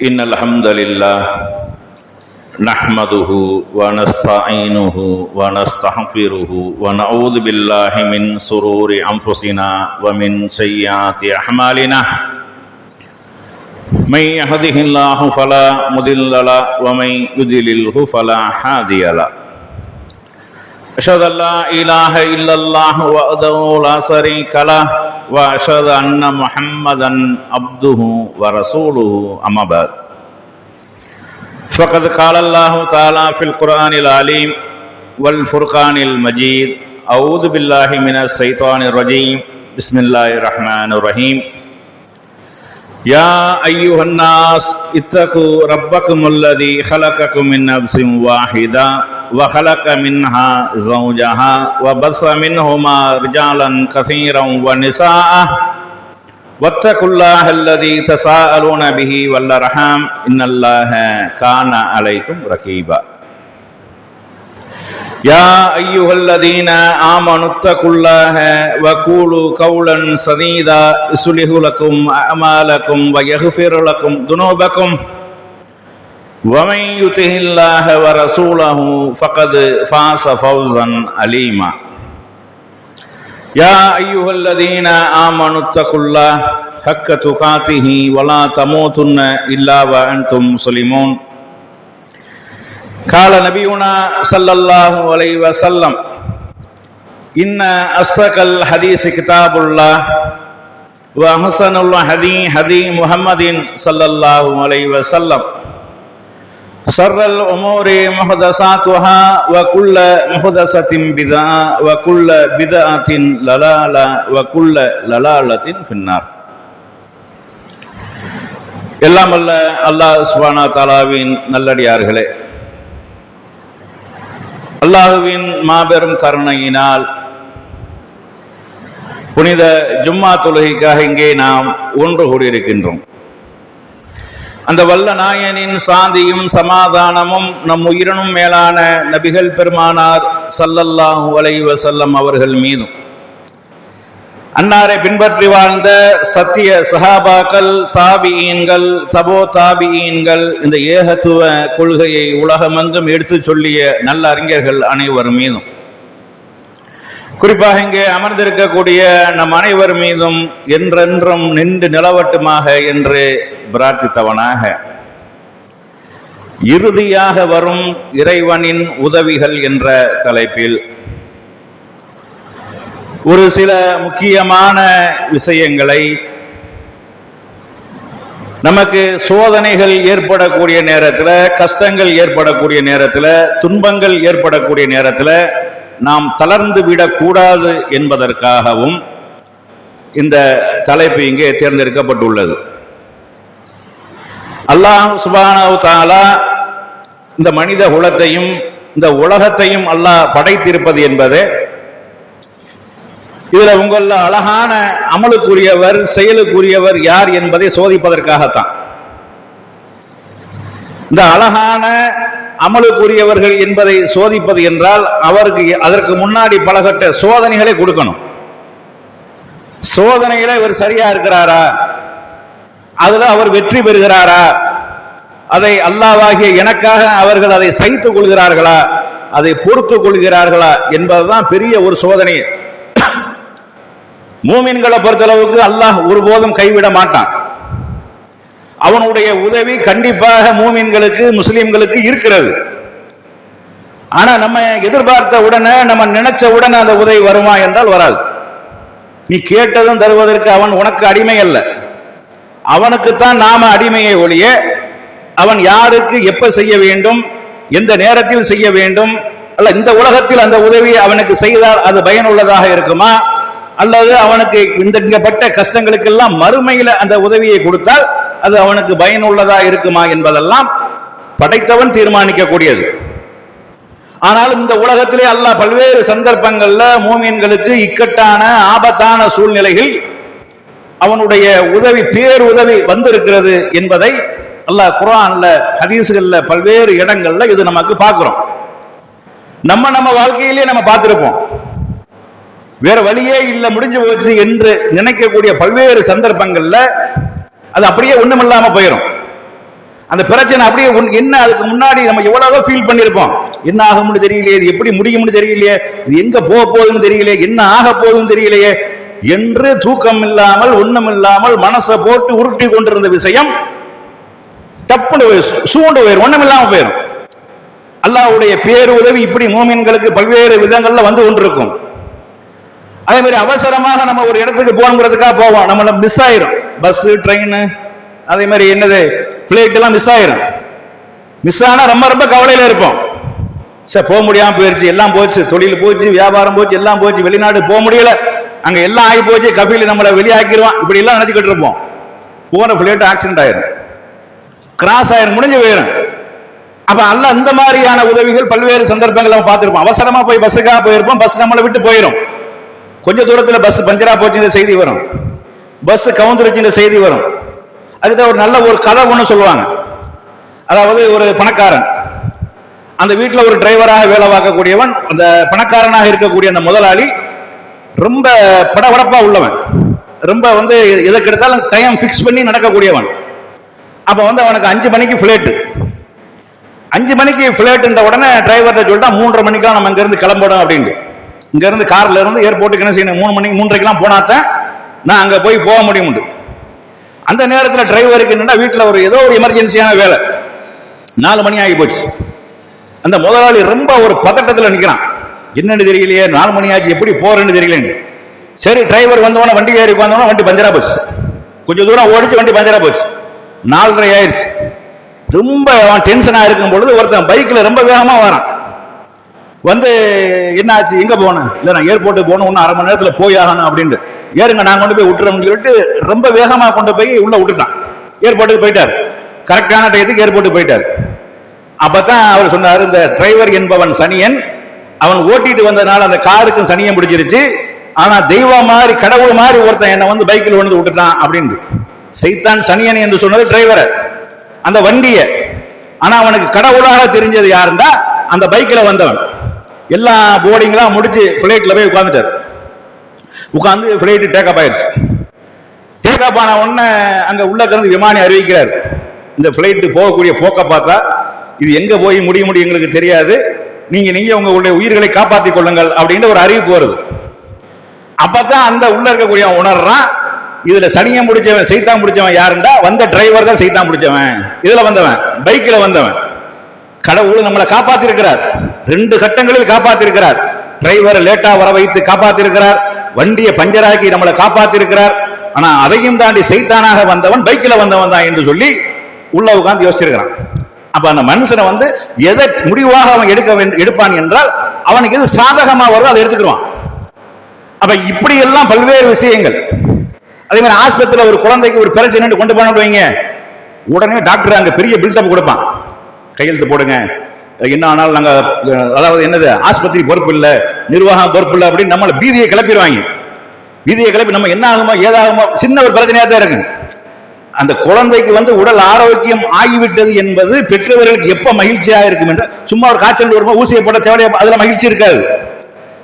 إن الحمد لله نحمده ونستعينه ونستغفره ونعوذ بالله من شرور أنفسنا ومن سيئات أعمالنا من يهده الله فلا مضل له ومن يضلله فلا هادي له أشهد أن لا إله إلا الله وحده لا شريك له وأشهد أن محمدا عبده ورسوله أما بعد فقد قال الله تعالى في القرآن العليم والفرقان المجيد أعوذ بالله من الشيطان الرجيم بسم الله الرحمن الرحيم يا أيها الناس اتقوا ربكم الذي خلقكم من نفس واحدة وخلق منها زوجها وبث منهما رجالا كثيرا ونساء واتقوا الله الذي تساءلون به والأرحام إن الله كان عليكم رقيبا يا أيها الذين آمنوا اتقوا الله وقولوا قولا سديدا يصلح لكم أعمالكم ويغفر لكم ذنوبكم ومن يطع الله ورسوله فقد فاز فوزا عظيما يا أيها الذين آمنوا اتقوا الله حق تقاته ولا تموتن إلا وأنتم مسلمون قال نبينا صلى الله عليه وسلم إن أصدق الحديث كتاب الله وأحسن الهدي هدي محمد صلى الله عليه وسلم شر الأمور محدثاتها وكل محدثة بدعة وكل بدعة ضلالة وكل ضلالة في النار. எல்லாம் அல்ல அல்லாஹ் சுப்ஹானஹு வ தஆலாவின் நல்லடியார்களே, அல்லாஹ்வின் மாபெரும் கருணையினால் புனித ஜும்மா தொழுகைக்காக இங்கே நாம் ஒன்று கூடியிருக்கின்றோம். அந்த வல்ல நாயனின் சாந்தியும் சமாதானமும் நம் உயிரினும் மேலான நபிகள் பெருமானார் ஸல்லல்லாஹு அலைஹி வஸல்லம் அவர்கள் மீதும், அன்னாரை பின்பற்றி வாழ்ந்த சத்திய சஹாபாக்கள், தாபிஈன்கள், தபோ தாபிஈன்கள், இந்த ஏகத்துவ கொள்கையை உலகமெங்கும் எடுத்து சொல்லிய நல்ல அறிஞர்கள் அனைவர் மீதும், குறிப்பாக இங்கே அமர்ந்திருக்கக்கூடிய நம் அனைவர் மீதும் என்றென்றும் நின்று நிலவட்டுமாக என்று பிரார்த்தித்தவனாக, இறுதியாக வரும் இறைவனின் உதவிகள் என்ற தலைப்பில் ஒரு சில முக்கியமான விஷயங்களை, நமக்கு சோதனைகள் ஏற்படக்கூடிய நேரத்தில், கஷ்டங்கள் ஏற்படக்கூடிய நேரத்தில், துன்பங்கள் ஏற்படக்கூடிய நேரத்தில் நாம் தளர்ந்து விடக்கூடாது என்பதற்காகவும் இந்த தலைப்பு இங்கே தேர்ந்தெடுக்கப்பட்டுள்ளது. அல்லாஹ் சுப்ஹானஹு வ தஆலா இந்த மனித குலத்தையும் இந்த உலகத்தையும் அல்லாஹ் படைத்திருப்பது என்பது, இதுல உங்கள அழகான அமலுக்குரியவர், செயலுக்குரியவர் யார் என்பதை சோதிப்பதற்காகத்தான். இந்த அழகான அமலுக்குரியவர்கள் என்பதை சோதிப்பது என்றால் அவருக்கு அதற்கு முன்னாடி பலகட்ட சோதனைகளை கொடுக்கணும். சோதனைகளை இவர் சரியா இருக்கிறாரா, அதுல அவர் வெற்றி பெறுகிறாரா, அதை அல்லாஹ்வாகிய எனக்காக அவர்கள் அதை சகித்துக் கொள்கிறார்களா, அதை பொறுத்துக் கொள்கிறார்களா என்பதுதான் பெரிய ஒரு சோதனை. மூமின்களை பொறுத்தளவுக்கு அல்லாஹ் ஒருபோதும் கைவிட மாட்டான். அவனுடைய உதவி கண்டிப்பாக மூமின்களுக்கு, முஸ்லிம்களுக்கு இருக்கிறது. ஆனா நம்ம எதிர்பார்த்த உடனே, நம்ம நினைச்ச உடனே அந்த உதவி வருமா என்றால் வராது. நீ கேட்டதும் தருவதற்கு அவன் உனக்கு அடிமை அல்ல, அவனுக்குத்தான் நாம அடிமையை ஒழிய, அவன் யாருக்கு எப்ப செய்ய வேண்டும், எந்த நேரத்தில் செய்ய வேண்டும், அல்ல இந்த உலகத்தில் அந்த உதவி அவனுக்கு செய்தால் அது பயனுள்ளதாக இருக்குமா, அல்லது அவனுக்கு இங்கப்பட்ட கஷ்டங்களுக்கெல்லாம் மறுமையில அந்த உதவியை கொடுத்தால் அது அவனுக்கு பயனுள்ளதா இருக்குமா என்பதெல்லாம் படைத்தவன் தீர்மானிக்கக்கூடியது. ஆனால் இந்த உலகத்திலே அல்லாஹ் பல்வேறு சந்தர்ப்பங்கள்ல மூமின்களுக்கு இக்கட்டான ஆபத்தான சூழ்நிலைகள் அவனுடைய உதவி, பேருதவி வந்திருக்கிறது என்பதை அல்லாஹ் குர்ஆன்ல, ஹதீஸ்கள்ல, பல்வேறு இடங்கள்ல இது நமக்கு பார்க்கிறோம். நம்ம வாழ்க்கையிலேயே நம்ம பார்த்திருப்போம். வேற வழியே இல்லை, முடிஞ்சு போச்சு என்று நினைக்கக்கூடிய பல்வேறு சந்தர்ப்பங்கள்ல அது அப்படியே ஒண்ணுமில்லாம போயிடும். அந்த பிரச்சனை அப்படியே என்ன, அதுக்கு முன்னாடி நம்ம எவ்வளவோ ஃபீல் பண்ணிருப்போம். என்ன ஆகும்னு தெரியலையே, இது எப்படி முடியும்னு தெரியலையே, இது எங்க போக போகுதுன்னு தெரியலையே, என்ன ஆக போகுதுன்னு தெரியலையே என்று தூக்கம் இல்லாமல் ஒண்ணும் இல்லாமல் மனசை போட்டு உருட்டி கொண்டிருந்த விஷயம் டப்புன்னு சூண்டு போயிடும், ஒண்ணும் இல்லாம போயிடும். அல்லாஹ்வுடைய பேருதவி இப்படி மூமின்களுக்கு பல்வேறு விதங்கள்ல வந்து கொண்டிருக்கும். அதே மாதிரி அவசரமாக நம்ம ஒரு இடத்துக்கு போகணுங்கிறதுக்காக போவோம், நம்மள மிஸ் ஆயிரும். பஸ், ட்ரெயின், அதே மாதிரி என்னது பிளைட் எல்லாம் மிஸ் ஆயிரும். மிஸ் ஆனா ரொம்ப ரொம்ப கவலையில இருப்போம். சார் போக முடியாம போயிருச்சு, எல்லாம் போச்சு, தொழில் போச்சு, வியாபாரம் போச்சு, எல்லாம் போச்சு, வெளிநாடு போக முடியல, அங்க எல்லாம் ஆகி போச்சு, கபில் நம்மளை வெளியாக்கிடுவான், இப்படி எல்லாம் நினைச்சுக்கிட்டு இருப்போம். போன பிளைட் ஆக்சிடென்ட் ஆயிரும், கிராஸ் ஆயிரும், முடிஞ்சு போயிடும். அப்ப அல்லாஹ் இந்த மாதிரியான உதவிகள் பல்வேறு சந்தர்ப்பங்கள் நம்ம பார்த்திருப்போம். அவசரமா போய் பஸ்ஸுக்காக போயிருப்போம், பஸ் நம்மளை விட்டு போயிடும். கொஞ்ச தூரத்தில் பஸ் பஞ்சரா போச்சு செய்தி வரும், பஸ் கவுந்துருச்சு செய்தி வரும். அதுக்கு ஒரு நல்ல ஒரு கதை ஒன்று சொல்லுவாங்க. அதாவது ஒரு பணக்காரன், அந்த வீட்டில் ஒரு டிரைவராக வேலை பார்க்கக்கூடியவன், அந்த பணக்காரனாக இருக்கக்கூடிய அந்த முதலாளி ரொம்ப படபடப்பா உள்ளவன், ரொம்ப எதற்கு எடுத்தாலும் டைம் பிக்ஸ் பண்ணி நடக்கக்கூடியவன். அப்ப அவனுக்கு 5 மணிக்கு பிளைட், 5 மணிக்கு பிளைட்ன்ற உடனே டிரைவர்கிட்ட சொல்லிட்டா 3:30 மணிக்கா நம்ம இங்க இருந்து கிளம்பணும் அப்படின்னு. இங்க இருந்து கார்ல இருந்து ஏர்போர்ட்டுக்கு என்ன செய்யணும், 3 மணிக்கு 3:30 போனாத்தான் நான் அங்க போக முடியும். அந்த நேரத்தில் டிரைவருக்கு என்னன்னா வீட்டில் ஏதோ ஒரு எமர்ஜென்சியான வேலை, 4 மணி ஆகி போச்சு. அந்த முதலாளி ரொம்ப ஒரு பதட்டத்தில் நிற்கிறான், என்னன்னு தெரியலையே, 4 மணி ஆச்சு, எப்படி போறேன்னு தெரியல. சரி, டிரைவர் வந்தவன வண்டி ஏறி வந்தவன வண்டி பஞ்சரா போச்சு, கொஞ்சம் தூரம் ஓடிச்சு, வண்டி பஞ்சரா போச்சு, 4:30 ஆயிடுச்சு. ரொம்ப டென்ஷனா இருக்கும் பொழுது ஒருத்தன் பைக்ல ரொம்ப வேகமா வரான். என்ன ஆச்சு, எங்க போனேன், இல்ல நான் ஏர்போர்ட்டுக்கு போகணும், இன்னும் 1/2 மணி நேரத்துல போய் ஆகணும் அப்படின்ட்டு. ஏறுங்க நான் கொண்டு போய் விட்டுறேன்னு சொல்லிட்டு ரொம்ப வேகமா கொண்டு போய் உள்ள விட்டுட்டான். ஏர்போர்ட்டுக்கு போயிட்டார், கரெக்டான டயத்துக்கு ஏர்போர்ட்டுக்கு போயிட்டார். அப்பதான் அவர் சொன்னார், இந்த டிரைவர் என்பவன் சனியன், அவன் ஓட்டிட்டு வந்ததுனால அந்த காருக்கும் சனியன் பிடிச்சிருச்சு, ஆனா தெய்வம் மாதிரி கடவுள் மாதிரி ஒருத்தன் என்ன பைக்கில் வந்து விட்டுட்டான் அப்படின்னு. சைத்தான் சனியன் என்று சொன்னது டிரைவரை, அந்த வண்டிய. ஆனா அவனுக்கு கடவுளாக தெரிஞ்சது யாருன்னா அந்த பைக்ல வந்தவன். எல்லா போர்டிங்லாம் முடிச்சு பிளைட்ல போய் உட்கார்ந்துட்டார். உட்கார்ந்து பிளைட் டேக் ஆஃப் ஆயிடுச்சு. டேக் ஆஃப் ஆன உடனே அங்க உள்ள இருந்து விமானி அறிவிக்கிறார், இந்த பிளைட் போகக்கூடிய போக்க பார்த்தா இது எங்க போய் முடியும் எங்களுக்கு தெரியாது, நீங்க உங்களுடைய உயிர்களை காப்பாற்றிக் கொள்ளுங்கள் அப்படின்னு ஒரு அறிவிப்பு வருது. அப்பதான் அந்த உள்ள இருக்கக்கூடிய உணர்றான், இதுல சனியம் முடிச்சவன் சைத்தான் முடிச்சவன் யாருண்டா, வந்த டிரைவர் தான் சைத்தான் முடிச்சவன், இதுல வந்தவன் பைக்ல வந்தவன். கடவுள் நம்மளை காப்பாத்திருக்கிறார், 2 கட்டங்களில் காப்பாத்திருக்கிறார். டிரைவர் லேட்டா வர வைத்து காப்பாத்திருக்கிறார், வண்டியை பஞ்சராக்கி நம்மளை காப்பாத்திருக்கிறார். ஆனா அதையும் தாண்டி சைத்தானாக வந்தவன் பைக்ல வந்தவன் தான் என்று சொல்லி உள்ள உட்கார்ந்து யோசிச்சிருக்கிறான். அப்ப அந்த மனுஷனை எதை முடிவாக அவன் எடுப்பான் என்றால் அவனுக்கு எது சாதகமா வருதோ அதை எடுத்துக்கிறான். அப்ப இப்படி எல்லாம் பல்வேறு விஷயங்கள். அதே மாதிரி ஆஸ்பத்திரியில் ஒரு குழந்தைக்கு ஒரு பிரச்சனை கொண்டு போன வைங்க, உடனே டாக்டர் அங்க பெரிய பில்டப் கொடுப்பான், கையெழுத்து போடுங்க, என்ன ஆனாலும் நாங்க, அதாவது என்னது ஆஸ்பத்திரி பொறுப்பு இல்ல, நிர்வாகம் பொறுப்பு இல்ல அப்படின்னு நம்மள பீதியை கிளப்பிடுவாங்க. பீதியை கிளப்பி நம்ம என்ன ஆகுமோ ஏதாகுமோ, சின்ன ஒரு பிரச்சனையா தான் இருக்கு. அந்த குழந்தைக்கு உடல் ஆரோக்கியம் ஆகிவிட்டது என்பது பெற்றவர்களுக்கு எப்ப மகிழ்ச்சியா இருக்கும் என்றால், சும்மா ஒரு காய்ச்சல் வரும்போது ஊசியை போட்ட தேவையா, அதுல மகிழ்ச்சி இருக்காது.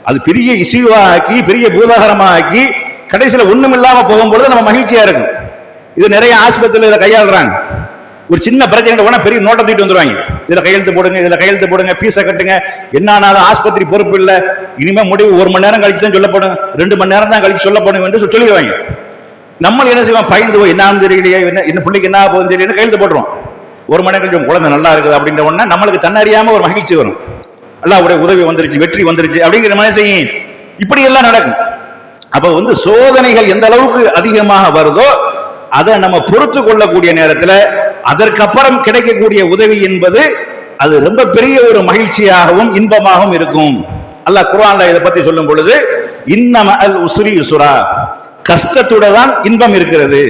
அது பெரிய இஷ்யூவா ஆக்கி பெரிய பூதாகரமா ஆக்கி கடைசியில் ஒண்ணும் இல்லாம போகும்பொழுது நம்ம மகிழ்ச்சியா இருக்கும். இது நிறைய ஆஸ்பத்திரியில் இதை கையாளுறாங்க. ஒரு சின்ன பிரச்சனை பெரிய நோட்டை தூக்கிட்டு வந்துருவாங்க, இதுல கையெழுத்து போடுங்க, இதுல கையெழுத்து போடுங்க, பீஸை கட்டுங்க, என்ன ஆனாலும் ஆஸ்பத்திரி பொறுப்பு இல்ல, இனிமே முடிவு 1 மணி நேரம் கழிச்சு தான் சொல்லப்படும், 2 மணி நேரம் தான் கழிச்சு சொல்லப்படும் என்று சொல்லிடுவாங்க. நம்ம என்ன செய்வோம், பயந்து என்னன்னு தெரியலையே, என்ன பிள்ளைக்கு என்ன போகுதுன்னு தெரியல கையெழுத்து போட்டுருவோம். 1 மணி நேரம் கழிச்சு குழந்தை நல்லா இருக்குது அப்படின்ற உடனே நம்மளுக்கு தன்னறியாம ஒரு மகிழ்ச்சி வரும், அல்லாஹ்வுடைய உதவி வந்துருச்சு, வெற்றி வந்துருச்சு அப்படிங்கிற மாதிரி செய்யும். இப்படி எல்லாம் நடக்கும். அப்ப சோதனைகள் எந்த அளவுக்கு அதிகமாக வருதோ அதை நம்ம பொறுத்து கொள்ளக்கூடிய நேரத்தில் அதற்கப்புறம் கிடைக்கக்கூடிய உதவி என்பது அது ரொம்ப பெரிய ஒரு மகிழ்ச்சியாகவும் இன்பமாகவும் இருக்கும். அல்லாஹ் குர்ஆன்ல இதை பத்தி சொல்லும் பொழுது, இன்னமல் உஸ்ரி யுஸ்ரா, கஷ்டத்தோட தான் இன்பம் இருக்கிறது.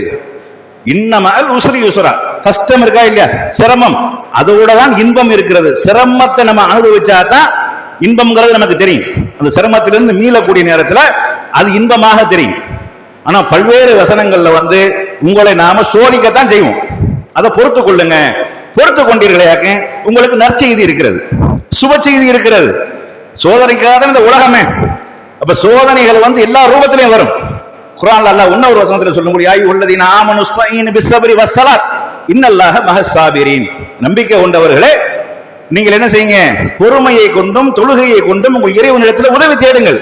இன்னமல் உஸ்ரி யுஸ்ரா, கஷ்டம் இருக்கா இல்லையா, சிரமம், அதோட தான் இன்பம் இருக்கிறது. சிரமத்தை நம்ம அனுபவிச்சா தான் இன்பம்ங்கிறது நமக்கு தெரியும். அந்த சிரமத்திலிருந்து மீளக்கூடிய நேரத்தில் அது இன்பமாக தெரியும். ஆனா பல்வேறு வசனங்கள்ல உங்களை நாம சோதிக்கத்தான் செய்வோம், அதை பொறுத்து கொள்ளுங்க, பொறுத்து கொண்டீர்களே உங்களுக்கு நற்செய்தி இருக்கிறது, சுப செய்தி இருக்கிறது. சோதனைக்காக இந்த உலகமே. அப்ப சோதனைகள் எல்லா ரூபத்திலையும் வரும். குர்ஆன்ல அல்லாஹ் இன்னொரு வசனத்துல சொல்லும்போது, யா அய்யுஹல்லதீன ஆமனு ஸ்தஈனு பிஸ்ஸப்ரி வஸ்ஸலாத் இன்னல்லாஹ மஹஸ்ஸாபிரீன். நம்பிக்கை கொண்டவர்களே, நீங்கள் என்ன செய்யுங்க? பொறுமையை கொண்டும் தொழுகையை கொண்டும் உங்கள் இறைவனிடத்தில் உதவி தேடுங்கள்.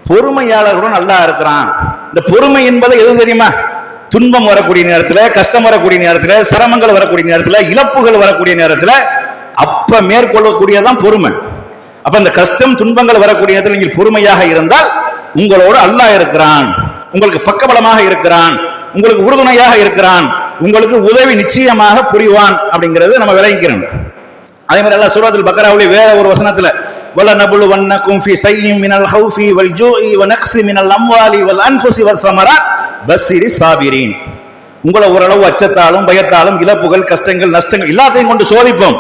பொறுமையாளர்களுடன் அல்லாஹ் இருக்கிறான். இந்த பொறுமை என்பது எது தெரியுமா? துன்பம் வரக்கூடிய நேரத்தில், கஷ்டம் வரக்கூடிய நேரத்தில், சிரமங்கள் வரக்கூடிய நேரத்தில், இழப்புகள் வரக்கூடிய நேரத்தில் அப்ப மேற்கொள்ளக்கூடியதான் பொறுமை. அப்ப இந்த கஷ்டம் துன்பங்கள் வரக்கூடிய நேரத்தில் நீங்கள் பொறுமையாக இருந்தால் உங்களோடு அல்லாஹ் இருக்கிறான், உங்களுக்கு பக்கபலமாக இருக்கிறான், உங்களுக்கு உறுதுணையாக இருக்கிறான், உங்களுக்கு உதவி நிச்சயமாக புரிவான் அப்படிங்கிறது நம்ம விளங்கிக்கிறோம். அதே மாதிரி அல்லாஹ் சூரத்துல் பக்ராவுடைய வேற ஒரு வசனத்துல வலனபுலுவன்னகும் ஃபீ ஷைஇன் மினல் ஹௌஃபி வல் ஜூஇ வ நக்ஸி மினல் அம்வாலி வல் அன்ஃபுஸி வஸ் ஸமராத் பஸ்ஸிரி ஸாபிரீன். உங்களை ஓரளவு அச்சத்தாலும் பயத்தாலும் இழப்புகள் கஷ்டங்கள் நஷ்டங்கள் எல்லாத்தையும் கொண்டு சோதிப்போம்.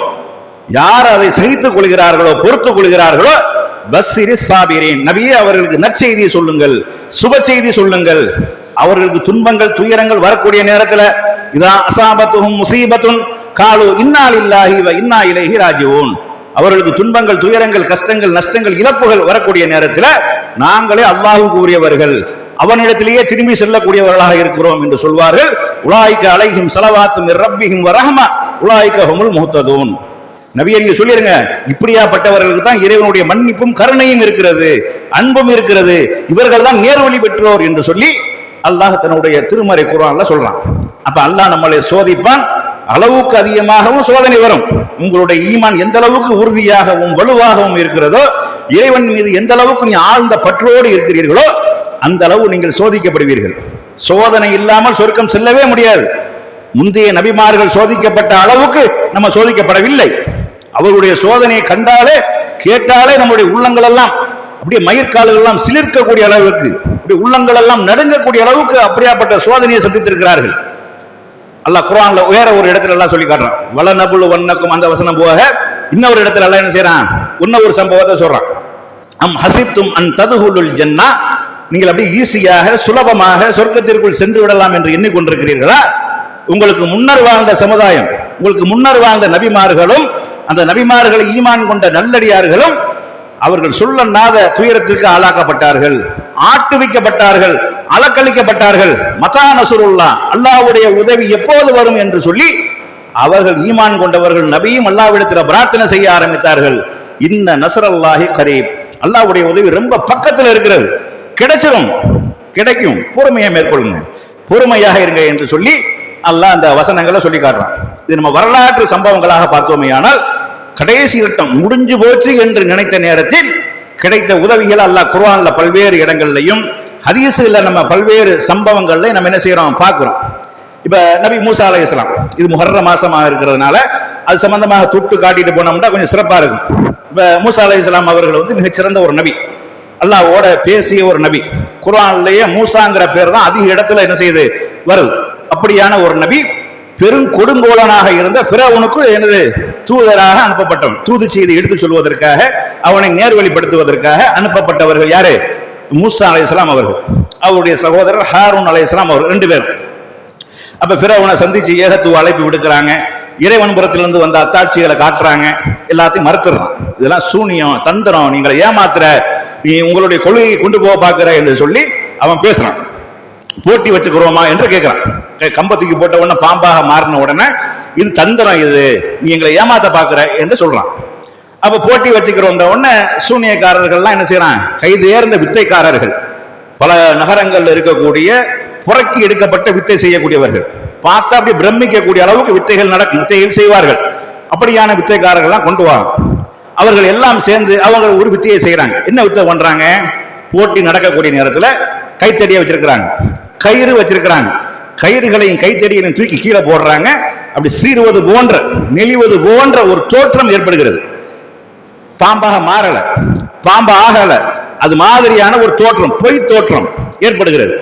யார் அதை சகித்துக் கொள்கிறார்களோ பொறுத்துக் கொள்கிறார்களோ பஸ்ஸிரி ஸாபிரீன், நபியே அவர்களுக்கு நற்செய்தியை சொல்லுங்கள், சுப செய்தி சொல்லுங்கள். அவர்களுக்கு துன்பங்கள் துயரங்கள் வரக்கூடிய நேரத்தில் இதா அஸாபத்துஹும் முஸீபத்துன் காலு இன்னா லில்லாஹி வ இன்னா இலைஹி ராஜிஊன். அவர்களுக்கு துன்பங்கள் துயரங்கள் கஷ்டங்கள் நஷ்டங்கள் இழப்புகள் வரக்கூடிய நேரத்தில் நாங்களே அல்லாஹ்வுக்கு உரியவர்கள், அவனிடத்திலேயே திரும்பி செல்லக்கூடியவர்களாக இருக்கிறோம் என்று சொல்வார்கள். உலாயிக அலைஹிம் ஸலவாத்து மிர் ரப்பிஹிம் வ ரஹ்மா உலாயிக ஹுமுல் முஹ்ததூன். நபியே நீங்க சொல்லிருங்க, இப்படியாப்பட்டவர்களுக்கு தான் இறைவனுடைய மன்னிப்பும் கருணையும் இருக்கிறது, அன்பும் இருக்கிறது, இவர்கள் தான் நேர்வழி பெற்றோர் என்று சொல்லி அல்லாஹ் தன்னுடைய திருமறை குர்ஆன்ல சொல்றான். அப்ப அல்லாஹ் நம்மளை சோதிப்பான். அளவுக்கு அதிகமாகவும் சோதனை வரும். உங்களுடைய ஈமான் எந்த அளவுக்கு உறுதியாகவும் வலுவாகவும் இருக்கிறதோ, இறைவன் மீது எந்த அளவுக்கு நீ ஆழ்ந்த பற்றோடு இருக்கிறீர்களோ அந்த அளவு நீங்கள் சோதிக்கப்படுவீர்கள். சோதனை இல்லாமல் சொர்க்கம் செல்லவே முடியாது. முந்தைய நபிமார்கள் சோதிக்கப்பட்ட அளவுக்கு நம்ம சோதிக்கப்படவில்லை. அவருடைய சோதனையை கண்டாலே கேட்டாலே நம்முடைய உள்ளங்கள் எல்லாம் அப்படியே மயிர்கால்கள் எல்லாம் சிலிர்க்கக்கூடிய அளவுக்கு, அப்படியே உள்ளங்கள் எல்லாம் நடுங்கக்கூடிய அளவுக்கு அப்படியாப்பட்ட சோதனையை சந்தித்திருக்கிறார்கள். அல்லாஹ் குர்ஆன்ல வேற ஒரு இடத்துல எல்லாம் சொல்லி காட்டுறான். வலனபுலு வன்னக்கும் அந்த வசனம் போக இன்னொரு இடத்துல எல்லாம் என்ன செய்யறான்? இன்னொரு சம்பவத்தை சொல்றான். அம் ஹசிப்தும் அன் ததுஹுலுல் ஜன்னா, நீங்கள் அப்படியே ஈஸியாக சுலபமாக சொர்க்கத்திற்குள் சென்று விடலாம் என்று எண்ணிக்கொண்டிருக்கிறீர்களா? உங்களுக்கு முன்னர் வாழ்ந்த சமுதாயம், உங்களுக்கு முன்னர் வாழ்ந்த நபிமார்களும் அந்த நபிமார்களை ஈமான் கொண்ட நல்லடியார்களும் அவர்கள் சொல்லனாத துயரத்திற்கு ஆளாக்கப்பட்டார்கள், ஆட்டுவிக்கப்பட்டார்கள், அலக்களிக்கப்பட்டார்கள். மதா நஸ்ருல்லாஹ், அல்லாஹ்வுடைய உதவி எப்போது வரும் என்று சொல்லி அவர்கள் ஈமான் கொண்டவர்கள் நபியும் அல்லாஹ்விடத்தில் பிரார்த்தனை செய்ய ஆரம்பித்தார்கள். இன்ன நஸ்ரல்லாஹி கரீப், அல்லாஹ்வுடைய உதவி ரொம்ப பக்கத்தில் இருக்கிறது, கிடைச்சிரும், கிடைக்கும், பொறுமையை மேற்கொள்ளுங்க, பொறுமையாக இருங்க என்று சொல்லி அல்லாஹ் அந்த வசனங்களை சொல்லி காட்டுறான். இது நம்ம வரலாற்று சம்பவங்களாக பார்த்தோமேயானால் கடைசி கட்டம் முடிஞ்சு போச்சு என்று நினைத்த நேரத்தில் கிடைத்த உதவிகள் அல்லாஹ் குர்ஆன்ல பல்வேறு இடங்கள்லையும் ஹதீஸ்ல நம்ம பல்வேறு சம்பவங்கள்ல நம்ம என்ன செய்யறோம் பார்க்கிறோம். இப்ப நபி மூசா அலைஹிஸ்ஸலாம், இது முஹர்ரம் மாசமாக இருக்கிறதுனால அது சம்பந்தமாக தொட்டு காட்டிட்டு போனோம்னா கொஞ்சம் சிறப்பா இருக்கும். இப்ப மூசா அலைஹிஸ்ஸலாம் அவர்கள் மிகச்சிறந்த ஒரு நபி, அல்லாஹ்வோட பேசிய ஒரு நபி. குர்ஆன்லயே மூசாங்கிற பேர் தான் அதிக இடத்துல என்ன செய்யுது வருது. அப்படியான ஒரு நபி, பெரும் கொடுங்கோலனாக இருந்த ஃபிரௌனுக்கு எனது தூதராக அனுப்பப்பட்டவன், தூது செய்தி எடுத்து சொல்வதற்காக அவனை நேர்வழிப்படுத்துவதற்காக அனுப்பப்பட்டவர்கள் யாரு? மூசா அலைஹிஸ்ஸலாம் அவர்கள், அவருடைய சகோதரர் ஹாரூன் அலைஹிஸ்ஸலாம் அவர்கள், ரெண்டு பேரும். அப்ப ஃபிரௌனை சந்திச்சு ஏகத்துவ அழைப்பு விடுக்கிறாங்க, இறைவன் புறத்திலிருந்து வந்த அத்தாட்சிகளை காட்டுறாங்க, எல்லாத்தையும் மறுத்துறான். இதெல்லாம் சூனியம் தந்திரம், நீங்களை ஏமாத்துற, நீ உங்களுடைய கொள்கையை கொண்டு போக பார்க்கிற என்று சொல்லி அவன் பேசுறான். போட்டி வச்சுக்கிறோமா என்று கேட்கிறான். கம்பத்துக்கு போட்ட உடனே பாம்பாக மாறின உடனே இது தந்திரம், இது நீ எங்களை ஏமாத்த பாக்குற என்று சொல்றான். அப்ப போட்டி வச்சுக்கிறோம் உடனே சூனியக்காரர்கள்லாம் என்ன செய்யறான்? கைதேர்ந்த வித்தைக்காரர்கள், பல நகரங்கள்ல இருக்கக்கூடிய புறக்கி எடுக்கப்பட்ட வித்தை செய்யக்கூடியவர்கள், பார்த்தா அப்படி பிரமிக்கக்கூடிய அளவுக்கு வித்தைகள் நடக்கும், வித்தைகள் செய்வார்கள். அப்படியான வித்தைக்காரர்கள்லாம் கொண்டு வாங்க. அவர்கள் எல்லாம் சேர்ந்து அவங்க ஒரு வித்தையை செய்யறாங்க. என்ன வித்தை பண்றாங்க? போட்டி நடக்கக்கூடிய நேரத்தில் கைத்தடியை வச்சிருக்கிறாங்க, கயிறு வச்சிருக்கிறாங்க, கயிறுகளையும் கைத்தடியையும் தூக்கி கீழே போடுறாங்க. அப்படி சீறுவது போன்ற நெளிவது போன்ற ஒரு தோற்றம் ஏற்படுகிறது. பாம்பாக மாறல, பாம்பு ஆகல, அது மாதிரியான ஒரு தோற்றம், பொய் தோற்றம் ஏற்படுகிறது.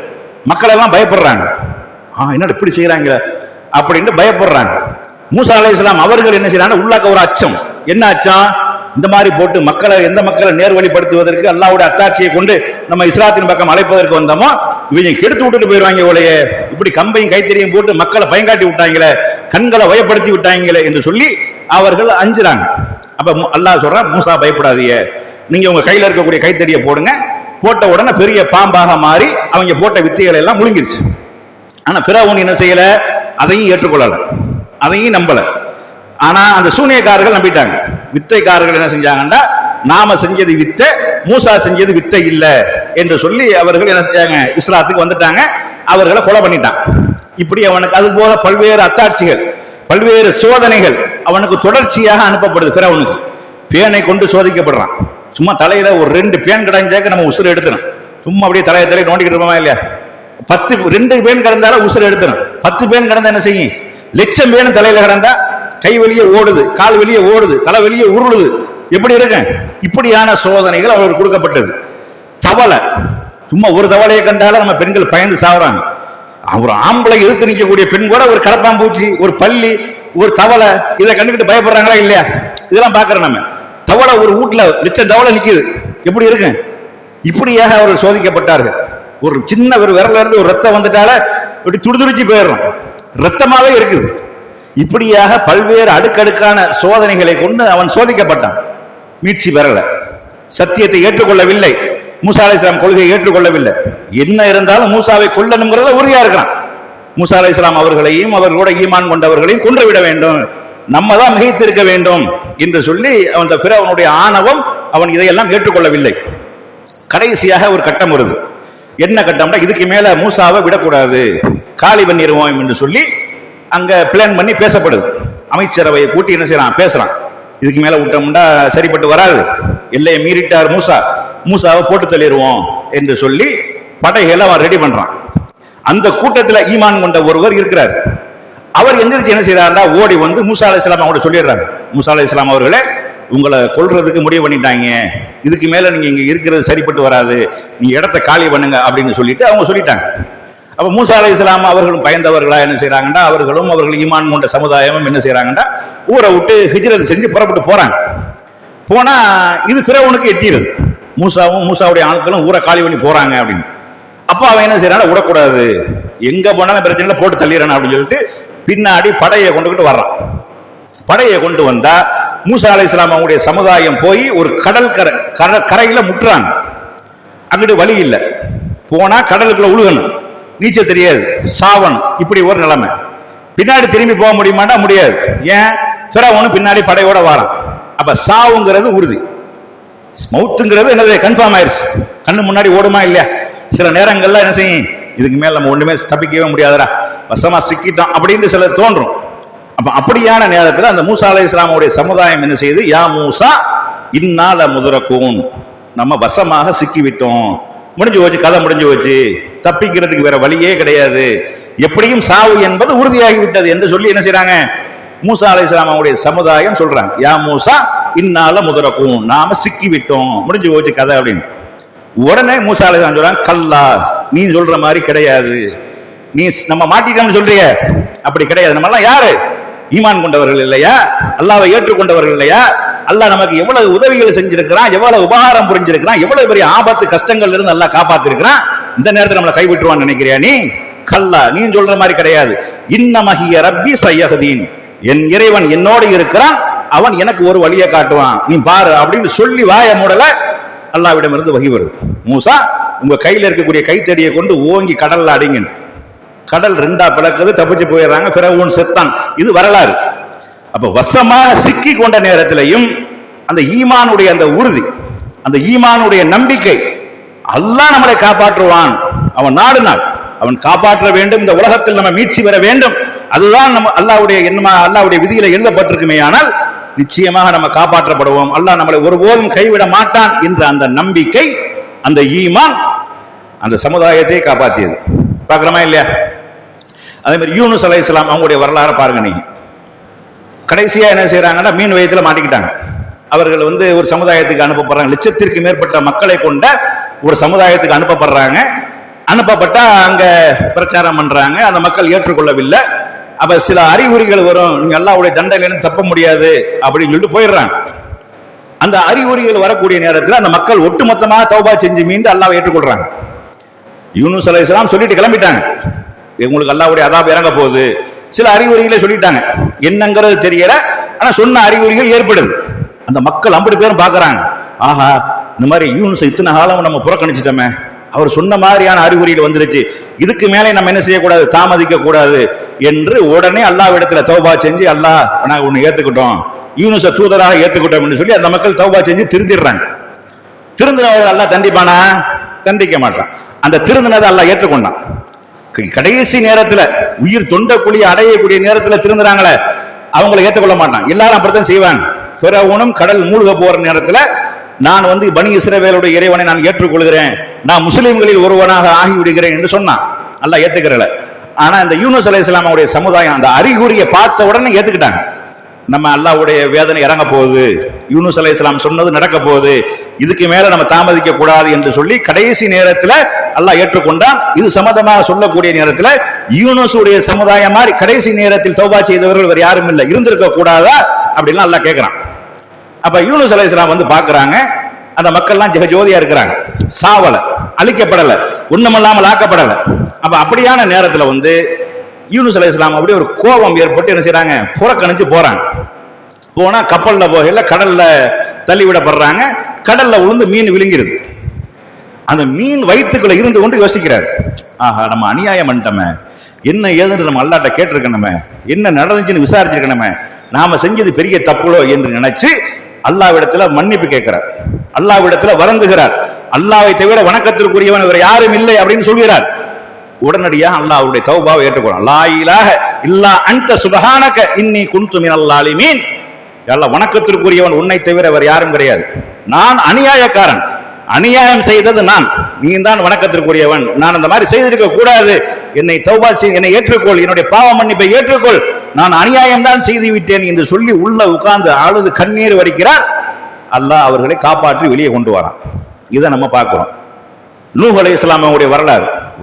மக்கள் எல்லாம் பயப்படுறாங்க. என்னடா இப்படி செய்யறாங்க அப்படின்னு பயப்படுறாங்க. மூசா அலைஹிஸ்ஸலாம் அவர்கள் என்ன செய்யறாங்க? உள்ளாக்க ஒரு அச்சம். என்ன அச்சம்? இந்த மாதிரி போட்டு மக்களை, எந்த மக்களை நேர்வழிப்படுத்துவதற்கு அல்லாஹ்வுடைய அத்தாட்சியை கொண்டு நம்ம இஸ்லாத்தின் பக்கம் அழைப்பதற்கு வந்தோமோ இவங்க கெடுத்து விட்டுட்டு போயிடுவாங்க, இவளையே இப்படி கம்பையும் கைத்தறியும் போட்டு மக்களை பயங்காட்டி விட்டாங்களே, கண்களை வயப்படுத்தி விட்டாங்களே என்று சொல்லி அவர்கள் அஞ்சுறாங்க. அப்ப அல்லாஹ் சொல்றான், மூசா பயப்படாதீங்க, நீங்க உங்க கையில இருக்கக்கூடிய கைத்தறியை போடுங்க. போட்ட உடனே பெரிய பாம்பாக மாறி அவங்க போட்ட வித்தைகளை எல்லாம் முழுங்கிருச்சு. ஆனா ஃபிரௌன் என்ன செய்யல? அதையும் ஏற்றுக்கொள்ளல, அதையும் நம்பல. ஆனா அந்த சூனியக்காரர்கள் நம்பிட்டாங்க. வித்தைக்காரர்கள் என்ன செஞ்சாங்கன்னா, நாம செஞ்சது வித்தை, மூசா செஞ்சது வித்தை இல்ல என்று சொல்லி அவர்கள் என்ன செஞ்சாங்க, இஸ்லாத்துக்கு வந்துட்டாங்க. அவர்களை கொலை பண்ணிட்டான். இப்படி அவனுக்கு அது போல பல்வேறு அத்தாட்சிகள், பல்வேறு சோதனைகள் அவனுக்கு தொடர்ச்சியாக அனுப்பப்படுது. பிறவனுக்கு பேனை கொண்டு சோதிக்கப்படுறான். சும்மா தலையில ஒரு 2 பேன் கிடைஞ்சாக்க நம்ம உசுறு எடுத்துரும். சும்மா அப்படியே தலையை நோண்டிக்கிட்டு இருப்போமா இல்லையா? 2 பேன் கிடந்தாலும் உசுறு எடுத்துரும். 10 பேன் கிடந்தா என்ன செய்யும்? லட்சம் பேன் தலையில கிடந்தா கை வெளியே ஓடுது, கால் வெளியே ஓடுது, தலை வெளியே உருளுது. எப்படி இருக்கு? இப்படியான சோதனைகள் அவருக்கு கொடுக்கப்பட்டது. தவளை, சும்மா ஒரு தவளையை கண்டாலும் நம்ம பெண்கள் பயந்து சாவுறாங்க. ஒரு ஆம்பளை எதிர்த்து நிற்கக்கூடிய பெண் கூட ஒரு கரப்பாம்பூச்சி, ஒரு பள்ளி, ஒரு தவளை இதை கண்டுகிட்டு பயப்படுறாங்களா இல்லையா? இதெல்லாம் பாக்குறோம் நம்ம. தவளை ஒரு வீட்டுல லட்சம் தவளை நிக்குது, எப்படி இருக்கு? இப்படியாக அவர்கள் சோதிக்கப்பட்டார்கள். ஒரு சின்ன ஒரு விரல இருந்து ஒரு ரத்தம் வந்துட்டால இப்படி துடிதுடிச்சு போயிடுறோம், ரத்தமாவே இருக்குது. இப்படியாக பல்வேறு அடுக்கடுக்கான சோதனைகளை கொண்டு அவன் சோதிக்கப்பட்டான். மீட்சி பெறல, சத்தியத்தை ஏற்றுக்கொள்ளவில்லை, மூசா அலைஹிஸ்ஸலாம் கொள்கையை ஏற்றுக்கொள்ளவில்லை. என்ன இருந்தாலும் மூசாவை கொல்லணுங்கிறத உறுதியா இருக்கிறான். மூசா அலைஹிஸ்ஸலாம் அவர்களையும் அவர்களோட ஈமான் கொண்டவர்களையும் கொன்றுவிட வேண்டும், நம்ம தான் மிகைத்திருக்க வேண்டும் என்று சொல்லி அந்த பிறவனுடைய ஆணவம், அவன் இதையெல்லாம் ஏற்றுக்கொள்ளவில்லை. கடைசியாக ஒரு கட்டம் வருது. என்ன கட்டம்னா, இதுக்கு மேல மூசாவை விடக்கூடாது, காலி பண்ணிடுவோம் என்று சொல்லி அங்க பிளான் பண்ணி பேசப்படுது. அமைச்சரவையை கூட்டி என்ன செய்யறான், பேசுறான். இதுக்கு மேல விட்டோம்னா சரிப்பட்டு வராது, எல்லையை மீறிட்டார் மூசா, மூசாவை போட்டு தள்ளிடுவோம் என்று சொல்லி படைகளை அவன் ரெடி பண்றான். அந்த கூட்டத்தில் ஈமான் கொண்ட ஒருவர் இருக்கிறார். அவர் எந்திரிச்சு என்ன செய்யறாருன்னா, ஓடி வந்து மூசா அலைஹிஸ்ஸலாம் அவங்கள சொல்லிடுறாங்க, மூசா அலைஹிஸ்ஸலாம் அவர்களே, உங்களை கொல்றதுக்கு முடிவு பண்ணிட்டாங்க, இதுக்கு மேல நீங்க இங்க இருக்கிறது சரிப்பட்டு வராது, நீங்க இடத்த காலி பண்ணுங்க அப்படின்னு சொல்லிட்டு அவங்க சொல்லிட்டாங்க. அப்ப மூசா அலைஹிஸ்ஸலாம் அவர்களும் பயந்தவர்களா என்ன செய்யறாங்கன்னா, அவர்களும் அவர்கள் ஈமான் கொண்ட சமுதாயமும் என்ன செய்யறாங்கன்னா, ஊரை விட்டு ஹிஜ்ரத் செஞ்சு புறப்பட்டு போறாங்க. போனா இது பிறவனுக்கு எட்டிடுது, மூசாவும் மூசாவுடைய ஆட்களும் ஊரை காலி பண்ணி போறாங்க அப்படின்னு. அப்ப அவன் என்ன செய்யறான், விடக்கூடாது, எங்க போனாலும் பிரச்சனை போட்டு தள்ளிடுறான் அப்படின்னு சொல்லிட்டு பின்னாடி படையை கொண்டுகிட்டு வர்றான். படையை கொண்டு வந்தா மூசா அலைஹிஸ்ஸலாம் அவங்களுடைய சமுதாயம் போய் ஒரு கடல் கரையில முட்டுறாங்க. அங்கிட்டு வழி இல்லை, போனா கடலுக்குள்ள உழுகணும், நீச்சல் தெரியாது, சாவன், இப்படி ஒரு நிலைமை. பின்னாடி திரும்பி போக முடியுமாட்டா முடியாது. ஏன்? பிறவனும் பின்னாடி படையோட வாரான். அப்ப சாவுங்கிறது உறுதி, மவுத்துங்கிறது என்னது கன்ஃபார்ம் ஆயிருச்சு. கண்ணு முன்னாடி ஓடுமா இல்லையா? சில நேரங்கள்ல என்ன செய்யும், இதுக்கு மேல நம்ம ஒண்ணுமே தப்பிக்கவே முடியாதுடா, வசமா சிக்கிட்டோம் அப்படின்னு சில தோன்றும். அப்ப அப்படியான நேரத்தில் அந்த மூசா அலைஹிஸ்ஸலாமுடைய சமுதாயம் என்ன செய்யுது, யா மூசா இன்னால முதரக்கூன், நம்ம வசமாக சிக்கிவிட்டோம், முடிஞ்சு போச்சு, கதை முடிஞ்சு போச்சு, தப்பிக்கிறதுக்கு வேற வழியே கிடையாது, எப்படியும் சாவு என்பது உறுதியாகிவிட்டது என்று சொல்லி என்ன செய்யறாங்க, மூசா அலைஹிஸ்ஸலாம் அவருடைய சமுதாயம் சொல்றாங்க, யா மூசா இன்னால முதரக்கூன், நாம சிக்கிவிட்டோம், முடிஞ்சு போச்சு கதை அப்படின்னு. உடனே மூசா அலைஹிஸ்ஸலாம் சொல்றாங்க, கல்லா, நீ சொல்ற மாதிரி கிடையாது, நீ நம்ம மாட்டிட்டோம்னு சொல்றிய, அப்படி கிடையாது. நம்ம எல்லாம் யாரு? ஈமான் கொண்டவர்கள் இல்லையா? அல்லாஹ்வை ஏற்றுக்கொண்டவர்கள் இல்லையா? அல்லாஹ் நமக்கு எவ்வளவு உதவிகள் செஞ்சிருக்கிறான், எவ்வளவு உபகாரம் புரிஞ்சிருக்கிறான், எவ்வளவு பெரிய ஆபத்து கஷ்டங்கள்ல இருந்து அல்லாஹ் காப்பாத்திருக்கிறான். இந்த நேரத்தில் நம்மளை கைவிட்டுருவான்னு நினைக்கிறியா நீ? கல்லா, நீ சொல்ற மாதிரி கிடையாது. இன்னமஹிய ரப்பி சய்யஹ்தீன், என் இறைவன் என்னோடு இருக்கிறான், அவன் எனக்கு ஒரு வழியை காட்டுவான், நீ பாரு அப்படின்னு சொல்லி வாய மூடல அல்லாஹ்விடம் இருந்து வகி வருது. மூசா, உங்க கையில இருக்கக்கூடிய கைத்தடியை கொண்டு ஓங்கி கடல்ல அடிங்க. கடல் 2ஆ பிளக்குது, தப்பிச்சு போயிடுறாங்க, பிறவுன் செத்தான். இது வரலாறு. அப்ப வசமாக சிக்கி கொண்ட நேரத்திலையும் அந்த ஈமானுடைய அந்த உறுதி, அந்த ஈமானுடைய நம்பிக்கை, அல்லாஹ் நம்மளை காப்பாற்றுவான், அவன் நாடுனான், அவன் காப்பாற்ற வேண்டும், இந்த உலகத்தில் நம்ம மீட்சி பெற வேண்டும், அதுதான் நம்ம அல்லாஹ்வுடைய எண்ணமா, அல்லாஹ்வுடைய விதியில எழுதப்பட்டிருக்குமே. ஆனால் நிச்சயமாக நம்ம காப்பாற்றப்படுவோம், அல்லாஹ் நம்மளை ஒருபோதும் கைவிட மாட்டான் என்ற அந்த நம்பிக்கை, அந்த ஈமான் அந்த சமுதாயத்தை காப்பாற்றியது. பார்க்கிறோமா இல்லையா? அதே மாதிரி யூனுஸ் அலைஹிஸ்ஸலாம் அவங்களுடைய வரலாறு பாருங்க. நீங்க கடைசியா என்ன செய்யறாங்கன்னா, மீன் வயத்துல மாட்டிக்கிட்டாங்க. அவர்கள் ஒரு சமுதாயத்துக்கு அனுப்பப்படுறாங்க, லட்சத்திற்கு மேற்பட்ட மக்களை கொண்ட ஒரு சமுதாயத்துக்கு அனுப்பப்படுறாங்க. அனுப்பப்பட்டா அங்க பிரச்சாரம் பண்றாங்க, அந்த மக்கள் ஏற்றுக்கொள்ளவில்லை. அப்ப சில அறிகுறிகள் வரும், நீங்க அல்லாஹ்வுடைய தண்டனையிலிருந்து தப்ப முடியாது அப்படின்னு சொல்லிட்டு போயிடுறாங்க. அந்த அறிகுறிகள் வரக்கூடிய நேரத்தில் அந்த மக்கள் ஒட்டுமொத்தமாக தௌபா செஞ்சு மீண்டு அல்லாஹ்வை ஏற்றுக்கொள்றாங்க. யூனுஸ் அலைஹிஸ்ஸலாம் சொல்லிட்டு கிளம்பிட்டாங்க, உங்களுக்கு அல்லாஹ்வுடைய அதாப் இறங்க போகுது. சில அறிகுறிகளை சொல்லிட்டாங்க, என்னங்கிறது தெரியல, ஆனா சொன்ன அறிகுறிகள் ஏற்படுது. அந்த மக்கள் 50 பேரும் பாக்குறாங்க, ஆஹா, இந்த மாதிரி யூனுஸ் இத்தனை காலம் நம்ம புறக்கணிச்சிட்டோமே, அவர் சொன்ன மாதிரியான அறிகுறிகள் வந்துருச்சு, இதுக்கு மேலே நம்ம என்ன செய்யக்கூடாது, தாமதிக்க கூடாது என்று உடனே அல்லாஹ்விடத்துல தௌபா செஞ்சு, அல்லாஹ் நாங்க ஒன்னு ஏத்துக்கிட்டோம், யூனுஸ தூதராக ஏத்துக்கிட்டோம் சொல்லி அந்த மக்கள் தௌபா செஞ்சு திருந்திடுறாங்க. திருந்தினவர்கள் அல்லாஹ் தண்டிப்பானா? தண்டிக்க மாட்டான். அந்த திருந்தினதை அல்லாஹ் ஏற்றுக்கொண்டான். கடைசி நேரத்துல உயிர் தொண்ட குழியை அடையக்கூடிய நேரத்துல திருந்துறாங்களே, அவங்களை ஏற்றுக்கொள்ள மாட்டான். எல்லாரும் அப்படித்தான் செய்வாங்க. ஃபிரௌனும் கடல் மூழ்க போற நேரத்துல நான் பனி இஸ்ரவேலுடைய இறைவனை நான் ஏற்றுக்கொள்கிறேன், நான் முஸ்லிம்களில் ஒருவனாக ஆகிவிடுகிறேன் என்று சொன்னான். அல்லாஹ் ஏத்துக்கிறல. ஆனா இந்த யூனுஸ் அலைஹிஸ்ஸலாம் அவருடைய சமுதாயம் அந்த அறிகுறியை பார்த்த உடனே ஏத்துக்கிட்டாங்க. நம்ம அல்லாஹ்வுடைய வேதனை இறங்க போகுது, யூனுஸ் அலைஹிஸ்ஸலாம் சொன்னது நடக்க போகுது, இதுக்கு மேல நம்ம தாமதிக்க கூடாது என்று சொல்லி கடைசி நேரத்துல அல்லாஹ் ஏற்றுக்கொண்டான். இது சம்பந்தமாக சொல்லக்கூடிய நேரத்துல யூனுஸுடைய சமுதாயம் மாதிரி கடைசி நேரத்தில் தௌபா செய்தவர்கள் வேற யாரும் இல்லை, இருந்திருக்க கூடாதா அப்படின்னு அல்லாஹ் கேட்கிறான். அப்ப யூனுஸ் அலைஹிஸ்ஸலாம் பாக்குறாங்க, அந்த மக்கள்லாம் ஜெகஜோதியா இருக்கிறாங்க, சாவல, அழிக்கப்படல, ஒண்ணுமில்லாமல் ஆக்கப்படல. அப்ப அப்படியான நேரத்துல யூனுஸ் அலைஹிஸ்ஸலாம் அப்படியே ஒரு கோபம் ஏற்பட்டு என்ன செய்யறாங்க, புறக்கணிச்சு போறாங்க. போனா கப்பல்ல போகல, கடல்ல தள்ளிவிடப்படுறாங்க. கடல்ல விழுந்து மீன் விழுங்கிருது. அந்த மீன் வயிற்றுக்குள்ள இருந்து கொண்டு யோசிக்கிறார், ஆஹா நம்ம அநியாயம் பண்ணிட்டோமே, என்ன ஏதுன்னு நம்ம அல்லாஹ்ட்ட கேட்டிருக்கணுமே, என்ன நடந்துச்சுன்னு விசாரிச்சிருக்கணுமே, நாம செஞ்சது பெரிய தப்புளோ என்று நினைச்சு அல்லாஹ்விடத்துல மன்னிப்பு கேட்கிறார், அல்லாஹ்விடத்துல வருந்துகிறார். அல்லாஹ்வை தவிர வணக்கத்திற்குரியவன் வேற யாரும் இல்லை அப்படின்னு சொல்கிறார். உடனடியாக அல்லாஹ் அவருடைய தௌபாவை ஏற்றுக்கொள்றான். லா இலாஹ இல்லா அன்த சுப்ஹானக இன்னி குன்து மினல் ஸாலிமீன். அல்லாஹ் வணக்கத்திற்குரியவன் உன்னை தவிர வேற யாரும் கிடையாது, நான் அநியாயக்காரன், அநியாயம் செய்தது நான், நீ தான் வணக்கத்திற்குரியவன், நான் அந்த மாதிரி செய்திருக்க கூடாது, என்னை தௌபா செய், என்னை ஏற்றுக்கொள், என்னுடைய பாவ மன்னிப்பை ஏற்றுக்கொள், நான் அநியாயம் தான் செய்து விட்டேன் என்று சொல்லி உள்ள உட்கார்ந்து அழுது கண்ணீர் வடிக்கிறார். அல்லாஹ் அவர்களை காப்பாற்றி வெளியே கொண்டு வரான். இதை நம்ம பார்க்கிறோம். நூஹ் அலைஹிஸ்ஸலாம் அவருடைய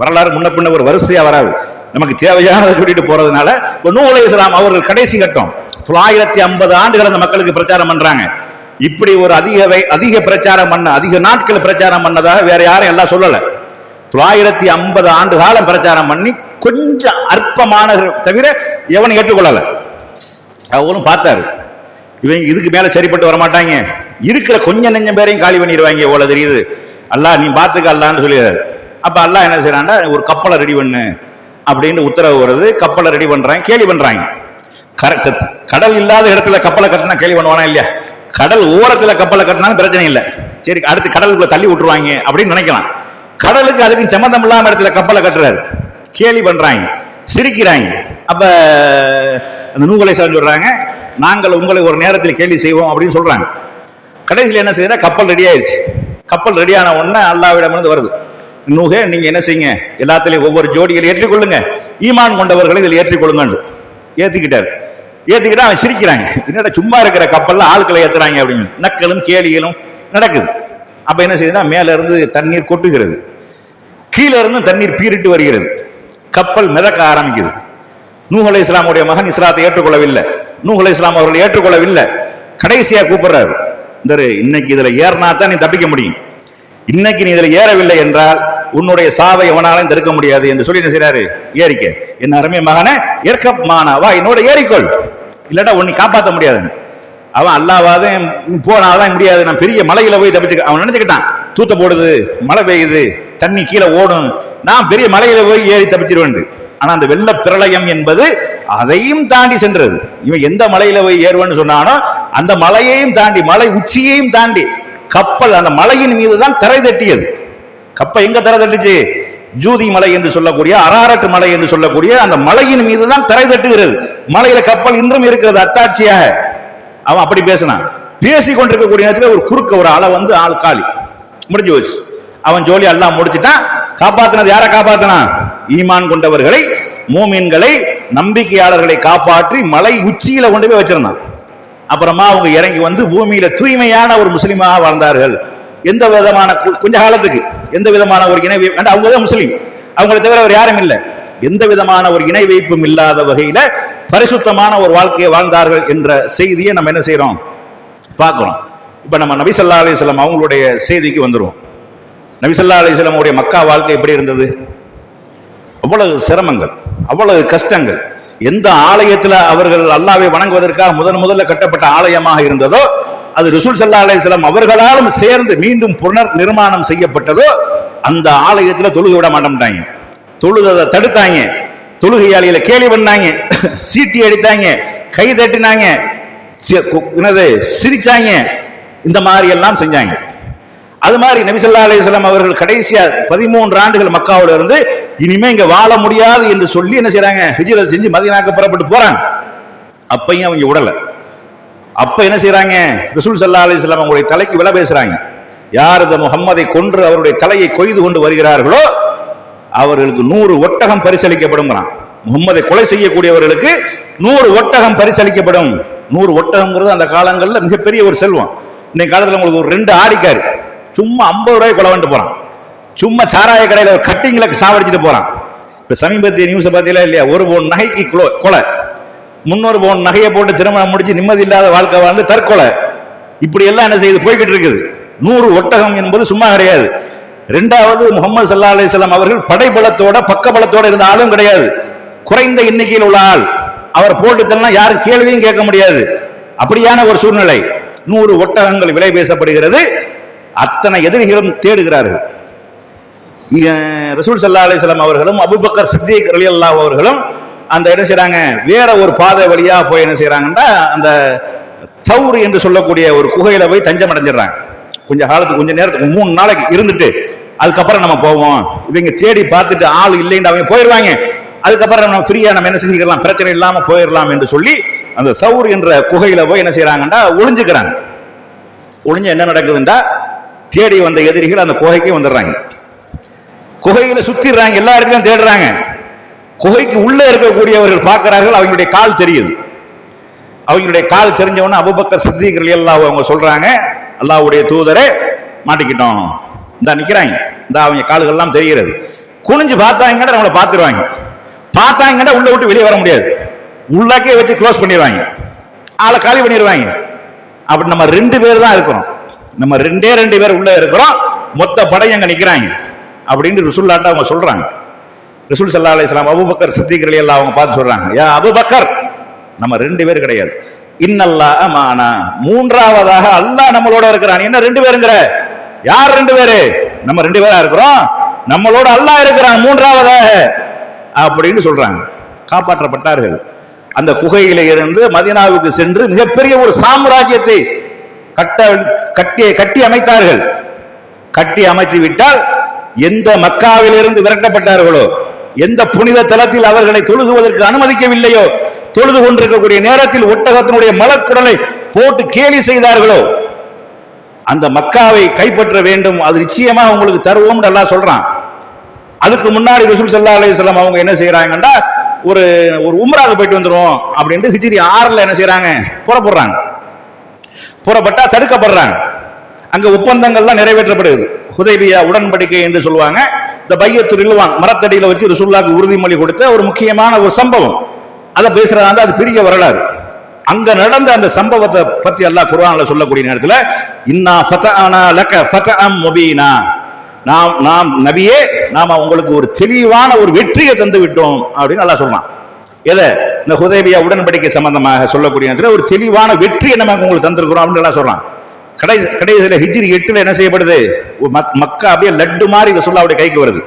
வரலாறு முன்ன பின்ன ஒரு வரிசையா வராது, நமக்கு தேவையானதை சொல்லிட்டு போறதுனால. நூஹ் அலைஹிஸ்ஸலாம் அவர்கள் கடைசி கட்டம் 950 ஆண்டுகள் அந்த மக்களுக்கு பிரச்சாரம் பண்றாங்க. இப்படி ஒரு அதிக பிரச்சாரம் பண்ண, அதிக நாட்கள் பிரச்சாரம் பண்ணதாக வேற யாரும் எல்லாம் சொல்லல. 950 ஆண்டு காலம் பிரச்சாரம் பண்ணி கொஞ்சம் அற்பமான தவிர எவனும் ஏற்றுக்கொள்ளல. அவங்களும் பார்த்தாரு, இவங்க இதுக்கு மேல சரிப்பட்டு வரமாட்டாங்க, இருக்கிற கொஞ்சம் நெஞ்சம் பேரையும் காலி பண்ணிடுவாங்க போல தெரியுது, அல்லாஹ் நீ பாத்துக்க அல்லான்னு சொல்லிடுறாரு. அப்ப அல்லாஹ் என்ன செய்யறான்னா, ஒரு கப்பலை ரெடி பண்ணு அப்படின்னு உத்தரவு வருது. கப்பலை ரெடி பண்றாங்க, கேலி பண்றாங்க. கடல் இல்லாத இடத்துல கப்பலை கட்டினா கேலி பண்ணுவானா இல்லையா? கடல் ஓரத்துல கப்பலை கட்டினாலும் பிரச்சனை இல்லை, சரி அடுத்து கடலுக்குள்ள தள்ளி விட்டுருவாங்க அப்படின்னு நினைக்கலாம். கடலுக்கு அதுக்கு சம்மந்தம் இல்லாம இடத்துல கப்பலை கட்டுறாரு, கேலி பண்றாங்க, சிரிக்கிறாங்க. அப்ப அந்த நூஹ் அலைஹிஸ்ஸலாம் சொல்றாங்க, நாங்கள் உங்களை ஒரு நேரத்தில் கேலி செய்வோம் அப்படின்னு சொல்றாங்க. கடைசியில் என்ன செய்யற, கப்பல் ரெடி ஆயிடுச்சு. கப்பல் ரெடியான உடனே அல்லாஹ்விடமிருந்து வருது, நூஹே நீங்க என்ன செய்யுங்க, எல்லாத்திலையும் ஒவ்வொரு ஜோடிகளை ஏற்றிக்கொள்ளுங்க, ஈமான் கொண்டவர்களை இதில் ஏற்றிக்கொள்ளுங்க. ஏத்திக்கிட்டாரு. ஏத்திக்கிட்டா அவன் சிரிக்கிறாங்க, என்னடா சும்மா இருக்கிற கப்பல்ல ஆட்களை ஏத்துறாங்க அப்படின்னு நக்கலும் கேலிகளும் நடக்குது. அப்ப என்ன செய்யுதுன்னா, மேல இருந்து தண்ணீர் கொட்டுகிறது, கீழே இருந்து தண்ணீர் பீரிட்டு வருகிறது, கப்பல் மிதக்க ஆரம்பிக்குது. நூஹ் அலைஹிஸ்ஸலாமுடைய மகன் இஸ்லாத்தை ஏற்றுக்கொள்ளவில்லை, நூஹ் அலைஹிஸ்ஸலாம் அவர்கள் ஏற்றுக்கொள்ளவில்லை. கடைசியா கூப்பிடுறாரு, இன்னைக்கு இதுல ஏறினா தான் நீ தப்பிக்க முடியும், இன்னைக்கு நீ இதுல ஏறவில்லை என்றால் உன்னுடைய சாவை எவனாலும் தடுக்க முடியாது என்று சொல்லி என்ன செய்யறாரு, ஏறிக்க, என்ன அருமை மகனை ஏற்கமானவா என்னோட ஏறிக்கொள், இல்லட்டா உன்னை காப்பாற்ற முடியாது. அவன் அல்லாவாத போனாதான் முடியாது, நான் பெரிய மலையில போய் தப்பிச்சு, அவன் நினைச்சுக்கிட்டான் தூத்த போடுது, மழை பெய்யுது, தண்ணி கீழே ஓடும், நான் பெரிய மலையில போய் ஏறி தப்பிச்சிருவேன். ஆனா அந்த வெள்ள பிரளயம் என்பது அதையும் தாண்டி சென்றது. இவன் எந்த மலையில போய் ஏறுவேன்னு சொன்னானோ அந்த மலையையும் தாண்டி, மலை உச்சியையும் தாண்டி கப்பல் அந்த மலையின் மீது தான் தரை தட்டியது. கப்பல் எங்க தரை தட்டுச்சு, ஜூதி மலை என்று சொல்லக்கூடிய, அராரட் மலை என்று சொல்லக்கூடிய அந்த மலையின் மீது தான் தரை தட்டுகிறது. மலையில கப்பல் இன்றும் இருக்கிறது அத்தாட்சியாக. அவன் அப்படி பேசினான். பேசி கொண்டிருக்கக்கூடிய நேரத்தில் ஒரு குறுக்க ஒரு அலை வந்து ஆள் காலி முடிஞ்சு வச்சு, அவன் ஜோலி எல்லாம் முடிச்சுட்டான். காப்பாத்தினது யாரை காப்பாத்தினான், ஈமான் கொண்டவர்களை, மூமின்களை, நம்பிக்கையாளர்களை காப்பாற்றி மலை உச்சியில கொண்டு போய் வச்சிருந்தான். அப்புறமா அவங்க இறங்கி வந்து பூமியில தூய்மையான ஒரு முஸ்லிமாக வாழ்ந்தார்கள். எந்த விதமான கொஞ்ச காலத்துக்கு எந்த விதமான ஒரு இணை வைப்பு, அவங்க தான் முஸ்லீம், அவங்களை தவிர அவர் யாரும் இல்லை, எந்த விதமான ஒரு இணை வைப்பும் இல்லாத வகையில பரிசுத்தமான ஒரு வாழ்க்கையை வாழ்ந்தார்கள் என்ற செய்தியை நம்ம என்ன செய்யறோம், பார்க்கிறோம். இப்ப நம்ம நபி ஸல்லல்லாஹு அலைஹி வஸல்லம் அவங்களுடைய செய்திக்கு வந்துருவோம். நபி ஸல்லல்லாஹு அலைஹி வஸல்லம் உடைய மக்கா வாழ்க்கை எப்படி இருந்தது? அவ்வளவு சிரமங்கள், அவ்வளவு கஷ்டங்கள். எந்த ஆலயத்தில் அவர்கள் அல்லாஹ்வை வணங்குவதற்காக முதல்ல கட்டப்பட்ட ஆலயமாக இருந்ததோ அது ரசூல் ஸல்லல்லாஹு அலைஹி வஸல்லம் அவர்களாலும் சேர்ந்து மீண்டும் புனர் நிர்மாணம் செய்யப்பட்டதோ அந்த ஆலயத்தில் தொழுகை விட மாட்டேன்ட்டாங்க. தொழுதை தடுத்தாங்க, தொழுகையாளிகளை கேலி பண்ணாங்க, சீட்டி அடித்தாங்க, கை தட்டினாங்க, சிரிச்சாங்க, இந்த மாதிரி எல்லாம் செஞ்சாங்க. அது மாதிரி நபி ஸல்லல்லாஹு அலைஹி வஸல்லம் அவர்கள் கடைசியா 13 ஆண்டுகள் மக்காவுல இருந்து இனிமே இங்க வாழ முடியாது என்று சொல்லி என்ன செய்றாங்க, ஹிஜ்ரத் செஞ்சு மதீனாக்கு புறப்பட்டு போறாங்க. அப்பையும் அவங்க உடல. அப்ப என்ன செய்யறாங்க, ரசூல் ஸல்லல்லாஹு அலைஹி வஸல்லம் அவங்களுடைய தலைக்கு விலை பேசுறாங்க. யார் இந்த முஹம்மதை கொன்று அவருடைய தலையை கொய்து கொண்டு வருகிறார்களோ அவர்களுக்கு 100 ஒட்டகம் பரிசளிக்கப்படும். முகம்மதை கொலை செய்யக்கூடியவர்களுக்கு 100 ஒட்டகம் பரிசளிக்கப்படும். 100 ஒட்டகம்ங்கிறது அந்த காலங்களில் மிகப்பெரிய ஒரு செல்வம். இன்னைக்கு காலத்தில் உங்களுக்கு ஒரு 2 ஆடிக்காரு சும்மா 50 ரூபாய் கொலை வந்துட்டு போறான். சும்மா சாராய கடையில் ஒரு கட்டிங்களை சாவடிச்சுட்டு போறான். இப்ப சமீபத்திய நியூஸ் பார்த்தீங்களா இல்லையா, 1 பவுன் நகைக்கு கொலை, 300 பவுன் நகையை போட்டு திருமணம் முடிச்சு நிம்மதி இல்லாத வாழ்க்கை வாழ்ந்து தற்கொலை, இப்படி எல்லாம் என்ன செய்து போய்கிட்டு இருக்குது. 100 ஒட்டகம் என்பது சும்மா கிடையாது. இரண்டாவது, முஹம்மது ஸல்லல்லாஹு அலைஹி வஸல்லம் அவர்கள் படைபலத்தோட பக்க பலத்தோட இருந்த ஆளும் கிடையாது, குறைந்த எண்ணிக்கையில் உள்ள ஆள். அவர் போட்டு தரலாம் யாரும் கேள்வியும் கேட்க முடியாது. அப்படியான ஒரு சூழ்நிலை. 100 ஒட்டகங்கள் விலை பேசப்படுகிறது. அத்தனை எதிரிகளும் தேடுகிறார்கள். ரசூல் ஸல்லல்லாஹு அலைஹி வஸல்லம் அவர்களும் அபூபக்கர் சித்திக் ரலியல்லாஹு அவர்களும் அந்த என்ன செய்றாங்க, வேற ஒரு பாதை வழியா போய் என்ன செய்யறாங்கன்னா அந்த தௌர் என்று சொல்லக்கூடிய ஒரு குகையில போய் தஞ்சம் அடைஞ்சிடறாங்க. கொஞ்ச காலத்துக்கு கொஞ்ச நேரத்துக்கு 3 நாளைக்கு இருந்துட்டு அதுக்கப்புறம் நம்ம போவோம். இவங்க தேடி பார்த்துட்டு ஆள் இல்லைன்னு அவங்க போயிடுவாங்க. அதுக்கப்புறம் நம்ம ஃப்ரீயா நம்ம என்ன செஞ்சுக்கலாம், பிரச்சனை இல்லாம போயிடலாம் என்று சொல்லி அந்த தௌர் என்ற குகையில போய் என்ன செய்யறாங்கன்னா ஒளிஞ்சுக்கிறாங்க. ஒளிஞ்சு என்ன நடக்குதுண்டா, தேடி வந்த எதிரிகள் அந்த குகைக்கு வந்துடுறாங்க. குகையில சுத்திடுறாங்க, எல்லா இடத்துலையும் தேடுறாங்க. குகைக்கு உள்ள இருக்கக்கூடியவர்கள் பார்க்கிறார்கள், அவங்களுடைய கால் தெரியுது. அவங்களுடைய கால் தெரிஞ்சவொன்னு அபூபக்கர் சித்திக் ரலியல்லாஹு அவங்க சொல்றாங்க, அல்லாஹ்வுடைய தூதரே மாட்டிக்கிட்டோம், இந்த நிக்கிறாங்க, இந்த அவங்க கால்கள்லாம் தெரிகிறது. குனிஞ்சு பார்த்தாங்கன்னா நம்மளை பார்த்துருவாங்க, பார்த்தாங்கன்னா உள்ள விட்டு வெளியே வர முடியாது, உள்ளாக்கே வச்சு க்ளோஸ் பண்ணிடுவாங்க, ஆளை காலி பண்ணிடுவாங்க. அப்படி நம்ம 2 பேர் தான் இருக்கிறோம், நம்ம 2 பேர் உள்ள இருக்கிறோம், மொத்த படையும் அங்க நிக்கிறாங்க அப்படின்னு ரசூலுல்லாஹ் அவங்க சொல்றாங்க. ரசூல் ஸல்லல்லாஹு அலைஹி வஸல்லம் அபூபக்கர் சித்திக் ரலியல்லாஹு அவங்க பார்த்து சொல்றாங்க, யா அபூபக்கர், நம்ம 2 பேர் கிடையாது, இன்னல்லாஹ மானா, 3வதாக அல்லாஹ் நம்மளோட இருக்கிறான். என்ன 2 பேருங்கிற, யார் 2 பேரு, நம்ம 2 பேரா இருக்கிறோம், நம்மளோட அல்லாஹ் இருக்கிறான் 3வதாக அப்படின்னு சொல்றாங்க. காப்பாற்றப்பட்டார்கள். அந்த குகையில இருந்து மதீனாவுக்கு சென்று மிகப்பெரிய ஒரு சாம்ராஜ்யத்தை கட்டி அமைத்தார்கள். கட்டி அமைத்து விட்டால் எந்த மக்காவிலிருந்து விரட்டப்பட்டார்களோ, எந்த புனித தலத்தில் அவர்களை தொழுகுவதற்கு அனுமதிக்கவில்லையோ, தொழுது கொண்டிருக்கக்கூடிய நேரத்தில் ஒட்டகத்தினுடைய மலக்குடலை போட்டு கேலி செய்தார்களோ, அந்த மக்காவை கைப்பற்ற வேண்டும், அது நிச்சயமா உங்களுக்கு தருவோம் அல்லாஹ் சொல்றான். அதுக்கு முன்னாடி ரசூல் ஸல்லல்லாஹு அலைஹி வஸல்லம் அவங்க என்ன செய்யறாங்கன்னா, ஒரு உம்ராவுக்கு போயிட்டு வந்துரும் அப்படின்ட்டு ஹிஜ்ரி 6ல் என்ன செய்யறாங்க, புறப்படுறாங்க. புறப்பட்டா தடுக்கப்படுறாங்க. அங்க ஒப்பந்தங்கள்லாம் நிறைவேற்றப்படுது. ஹுதைபியா உடன்படிக்கை என்று சொல்லுவாங்க. இந்த பையத்து ரில்வான் மரத்தடியில வச்சு ரசூலுல்லாஹ்க்கு உறுதிமொழி கொடுத்த ஒரு முக்கியமான ஒரு சம்பவம். அதை பேசுறாங்க, அது பெரிய வரலாறு. அங்க நடந்த அந்த சம்பவத்தை பத்தி அல்லாஹ் குர்ஆன்ல சொல்லக்கூடிய நேரத்தில், இன்னா ஃபதஅனா லக ஃபதஅம் முபீனா, நாம் நபியே நாம உங்களுக்கு ஒரு தெளிவான ஒரு வெற்றியை தந்து விட்டோம் அப்படின்னு அல்லாஹ் சொல்றான். எதை, இந்த ஹுதைபியா உடன்படிக்கை சம்பந்தமாக சொல்லக்கூடிய நேரத்தில் ஒரு தெளிவான வெற்றியை நம்ம உங்களுக்கு தந்திருக்கிறோம் அப்படின்னு அல்லாஹ் சொல்றான். கடைசியில ஹிஜ்ரி 8ல் என்ன செய்யப்படுது, மக்கா அப்படியே லட்டு மாதிரி ரசூலுல்லாஹ்வுடைய கைக்கு வருது.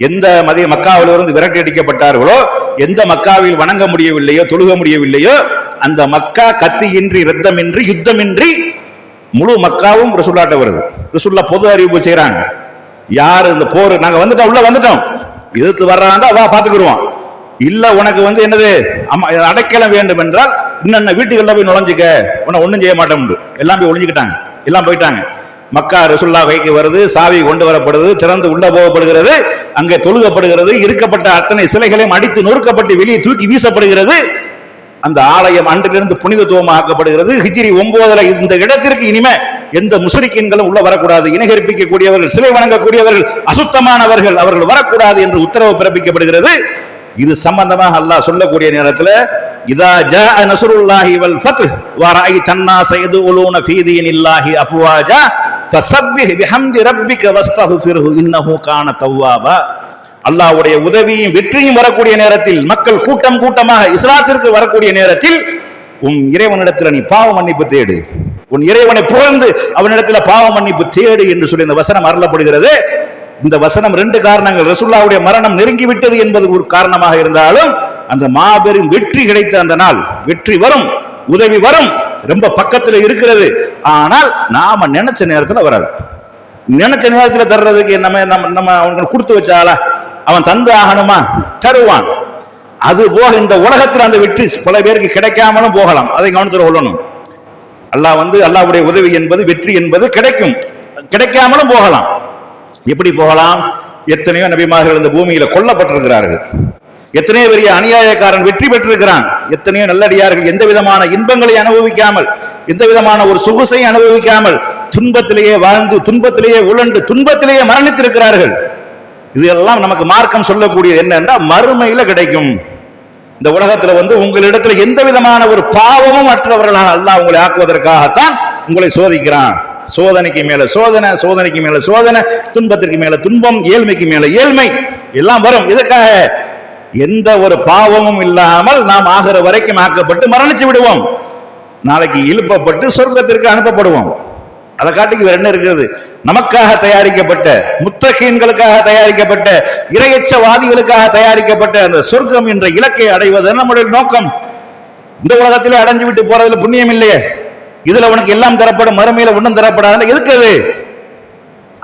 எந்த மக்காவிலிருந்து விரட்டி அடிக்கப்பட்டார்களோ, எந்த மக்காவில் வணங்க முடியவில்லையோ, தொழுக முடியவில்லையோ, அந்த மக்கா கத்தியின்றி ரத்தமின்றி யுத்தமின்றி முழு மக்காவும் ரசூலுல்லாஹ்ட்ட வருது. ரசூலுல்லாஹ் பொது அறிவிப்பு செய்யறாங்க, யாரு இந்த போர் நாங்க வந்துட்டோம், உள்ள வந்துட்டோம், எதிர்த்து வர்றாங்க வா பாத்துக்கிடுவோம், இல்ல உனக்கு என்னது அடைக்கலம் வேண்டும் என்றால் இன்னும் வீட்டுக்குள்ள போய் நுழைஞ்சுக்க, உன்னை ஒண்ணும் செய்ய மாட்டோம், எல்லாம் போய் ஒளிஞ்சுக்கிட்டாங்க, எல்லாம் போயிட்டாங்க. மக்கா ரசூலுல்லாஹ் கைக்கு வருது, சாவி கொண்டு வரப்படுது, திறந்து உள்ள போகப்படுகிறது, அங்கே தொழுகப்படுகிறது, இருக்கப்பட்ட அத்தனை சிலைகளையும் அடித்து நொறுக்கப்பட்டு வெளியே தூக்கி வீசப்படுகிறது. அந்த ஆலயம் அன்றிலிருந்து புனிதத்துவம் ஆக்கப்படுகிறது. ஹிஜ்ரி 9ல் இந்த இடத்திற்கு இனிமே எந்த முஸ்ரிக்கீன்களும் உள்ள வரக்கூடாது, இணைகற்பிக்கக்கூடியவர்கள், சிலை வணங்கக்கூடியவர்கள், அசுத்தமானவர்கள் அவர்கள் வரக்கூடாது என்று உத்தரவு பிறப்பிக்கப்படுகிறது. இது சம்பந்தமாக அல்லாஹ் சொல்லக்கூடிய நேரத்தில், இதா ஜாஅ நஸ்ருல்லாஹி வல் ஃபத்ஹ் வ ரஅய்த அன்-நாஸ யதுலூன ஃபீ தீனில்லாஹி அஃப்வாஜா ஃபஸப்பிஹ் பிஹம்தி ரப்பிக வஸ்தக்ஃபிர்ஹு இன்னஹு கான தவ்வாபா. அல்லாஹ்வுடைய உதவியும் வெற்றியும் வரக்கூடிய நேரத்தில், மக்கள் கூட்டம் கூட்டமாக இஸ்லாத்திற்கு வரக்கூடிய நேரத்தில், உன் இறைவனிடத்தில் நீ பாவ மன்னிப்பு தேடு, உன் இறைவனை புகழ்ந்து அவனிடத்தில் பாவ மன்னிப்பு தேடு என்று சொல்லி இந்த வசனம் அருளப்படுகிறது. இந்த வசனம் ரெண்டு காரணங்கள். ரசூலுல்லாஹ்வுடைய மரணம் நெருங்கி விட்டது என்பது ஒரு காரணமாக இருந்தாலும், அந்த மாபெரும் வெற்றி கிடைத்த அந்த நாள், வெற்றி வரும், உதவி வரும், ரொம்ப பக்கத்தில் இருக்கிறது. ஆனால் நாம நினைச்ச நேரத்தில் வராது. நினைச்ச நேரத்தில் தர்றதுக்கு நம்ம அவங்களுக்கு கொடுத்து வச்சால அவன் தந்து ஆகணுமா? தருவான். அது போக இந்த உலகத்தில் அந்த வெற்றி பல பேருக்கு கிடைக்காமலும் போகலாம். அதை கவனத்தில் கொள்ளணும். அல்லாஹ்வுடைய உதவி என்பது, வெற்றி என்பது கிடைக்கும், கிடைக்காமலும் போகலாம். எப்படி போகலாம்? எத்தனையோ நபிமார்கள் இந்த பூமியில கொல்லப்பட்டிருக்கிறார்கள். எத்தனையோ பெரிய அநியாயக்காரன் வெற்றி பெற்றிருக்கிறான். எத்தனையோ நல்லடியார்கள் எந்த விதமான இன்பங்களை அனுபவிக்காமல், எந்த விதமான ஒரு சொகுசை அனுபவிக்காமல் துன்பத்திலேயே வாழ்ந்து, துன்பத்திலேயே உழண்டு, துன்பத்திலேயே மரணித்திருக்கிறார்கள். இதெல்லாம் நமக்கு மார்க்கம் சொல்லக்கூடியது என்னன்னா, மறுமையில கிடைக்கும். இந்த உலகத்துல உங்களிடத்துல எந்த விதமான ஒரு பாவமும் அற்றவர்களாக அல்லாஹ் உங்களை ஆக்குவதற்காகத்தான் உங்களை சோதிக்கிறான். சோதனைக்கு மேல சோதனை, சோதனைக்கு மேல சோதனை, துன்பத்திற்கு மேல துன்பம், ஏழ்மைக்கு மேல ஏழ்மை எல்லாம் வரும். இதுக்காக எந்த ஒரு பாவமும் இல்லாமல் நாம் ஆகிற வரைக்கும் ஆக்கப்பட்டு மரணிச்சு விடுவோம். நாளைக்கு இழுப்பப்பட்டு சொர்க்கத்திற்கு அனுப்பப்படுவோம். அதை காட்டிக்கு வேற என்ன இருக்கிறது? நமக்காக தயாரிக்கப்பட்ட, முத்தகீன்களுக்காக தயாரிக்கப்பட்ட, இறையச்சவாதிகளுக்காக தயாரிக்கப்பட்ட அந்த சொர்க்கம் என்ற இலக்கை அடைவது நம்முடைய நோக்கம். இந்த உலகத்திலே அடைஞ்சு விட்டு போறதுல புண்ணியம் இல்லையே. இதுல உனக்கு எல்லாம் தரப்படும், மறுமையில ஒன்றும் தரப்படாது. எதுக்கு அது?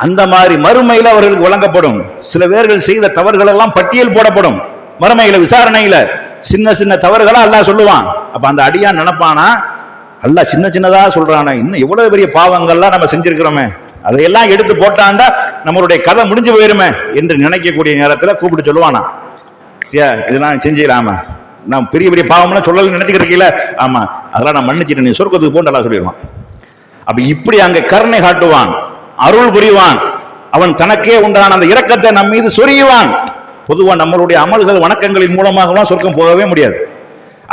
அந்த மாதிரி மறுமையில அவர்களுக்கு வழங்கப்படும். சில பேர்கள் செய்த தவறுகள் எல்லாம் பட்டியல் போடப்படும். மறுமையில விசாரணையில சின்ன சின்ன தவறுகளா அல்லாஹ் சொல்லுவான். அப்ப அந்த அடியான் நினைப்பானா, அல்லாஹ் சின்ன சின்னதா சொல்றானா, இன்னும் எவ்வளவு பெரிய பாவங்கள்லாம் நம்ம செஞ்சிருக்கிறோமே, அதையெல்லாம் எடுத்து போட்டாண்டா நம்மளுடைய கதை முடிஞ்சு போயிருமே என்று நினைக்கக்கூடிய நேரத்தில் கூப்பிட்டு சொல்லுவானா, இதெல்லாம் செஞ்சிடலாம, நான் பெரிய பெரிய பாவம்லாம் சொல்லல நினைச்சுக்கிறீங்களா? ஆமா, அதெல்லாம் நான் மன்னிச்சுட்டு நீ சொர்க்கத்துக்கு போன்னு எல்லாம் சொல்லிடுவான். அப்ப இப்படி அங்க கருணை காட்டுவான், அருள் புரிவான். அவன் தனக்கே உண்டான அந்த இரக்கத்தை நம் மீது சொரியுவான். பொதுவா நம்மளுடைய அமல்கள், வணக்கங்களின் மூலமாகலாம் சொர்க்கம் போகவே முடியாது.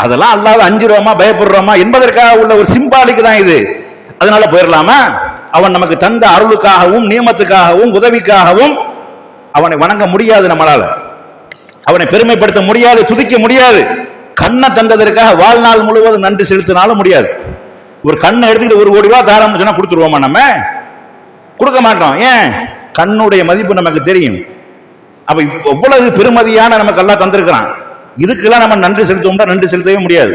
அதெல்லாம் அல்லாஹ் அஞ்சுறோமா, பயப்படுறோமா என்பதற்காக உள்ள ஒரு சிம்பாலிக் தான் இது. அதனால போயிடலாமா? அவன் நமக்கு தந்த அருளுக்காகவும், நியமத்துக்காகவும், உதவிக்காகவும் அவனை வணங்க முடியாது. நம்மளால அவனை பெருமைப்படுத்த முடியாது, துதிக்க முடியாது. கண்ணை தந்ததற்காக வாழ்நாள் முழுவதும் நன்றி செலுத்தினாலும் முடியாது. ஒரு கண்ணை எடுத்துக்கிட்டு 1 கோடி ரூபாய் தாரம் சொன்னா கொடுத்துருவோமா? நம்ம கொடுக்க மாட்டோம். ஏன்? கண்ணுடைய மதிப்பு நமக்கு தெரியும். அப்ப எவ்வளவு பெருமதியான நமக்கு எல்லாம் தந்திருக்கிறான். இதுக்கெல்லாம் நம்ம நன்றி செலுத்தோம்னா நன்றி செலுத்தவே முடியாது.